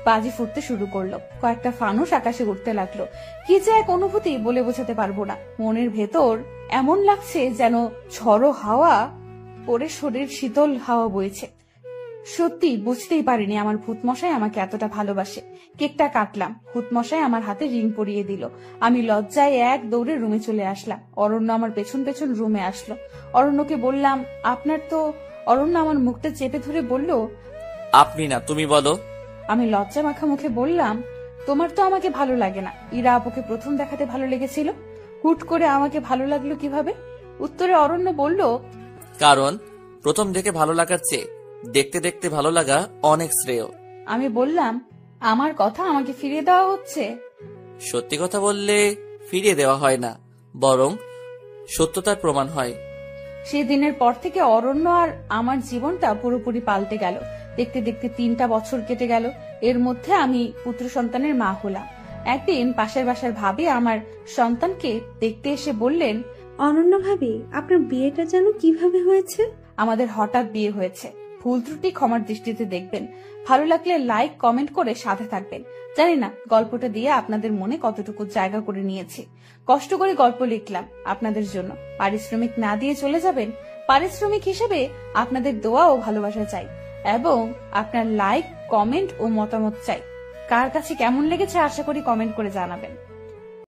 বাজি ফুটতে শুরু করলো। কয়েকটা ফানুস আকাশে উঠতে লাগলো। কি যে এক অনুভূতি বলে বোঝাতে পারবো না। মনের ভেতর এমন লাগছে যেন ঝড়ো হাওয়া পরে শরীর শীতল হাওয়া বইছে। সত্যি বুঝতেই পারিনি আমার ভূতমশাই আমাকে এতটা ভালোবাসে। কেকটা কাটলাম, ভূতমশাই আমার হাতে রিং পরিয়ে দিল। আমি লজ্জায় এক দৌড়ে রুমে চলে আসলাম। অরণ্য আমার পেছন পেছন রুমে আসলো। অরণ্যকে বললাম, আপনার তো। অরণ্য আমার মুখটা চেপে ধরে বলল, আপনি না, তুমি বলো। আমি লজ্জা মাখা মুখে বললাম, তোমার তো আমাকে ভালো লাগে না। ইরা আপুকে প্রথম দেখাতে ভালো লেগেছিল, হুট করে আমাকে ভালো লাগলো কিভাবে? উত্তরে অরণ্য বলল, কারণ প্রথম দেখে ভালো লাগার চেয়ে দেখতে দেখতে ভালো লাগা অনেক শ্রেয়। আমি বললাম, আমার কথা আমাকে ফিরিয়ে দেওয়া হচ্ছে? সত্যি কথা বললে ফিরিয়ে দেওয়া হয় না, বরং সত্যতার প্রমাণ হয়। সেই দিনের পর থেকে অরণ্য আর আমার জীবনটা পুরোপুরি পাল্টে গেল। দেখতে দেখতে 3টা বছর কেটে গেল। এর মধ্যে আমি পুত্র সন্তানের মা হলাম। একদিন পাশের বাসার ভাবি আমার সন্তানকে দেখতে এসে বললেন, অনন্য ভাবি, আপনার বিয়েটা যেন কিভাবে হয়েছে? আমাদের হঠাৎ বিয়ে হয়েছে। ভুল ত্রুটি ক্ষমার দৃষ্টিতে দেখবেন। ভালো লাগলে লাইক, কমেন্ট করে সাথে থাকবেন। জানি না গল্পটা দিয়ে আপনাদের মনে কতটুকু জায়গা করে নিয়েছি। কষ্ট করে গল্প লিখলাম আপনাদের জন্য। পারিশ্রমিক না দিয়ে চলে যাবেন। পারিশ্রমিক হিসেবে আপনাদের দোয়া ও ভালোবাসা চাই, এবং আপনার লাইক, কমেন্ট ও মতামত চাই। কার কাছে কেমন লেগেছে আশা করি কমেন্ট করে জানাবেন।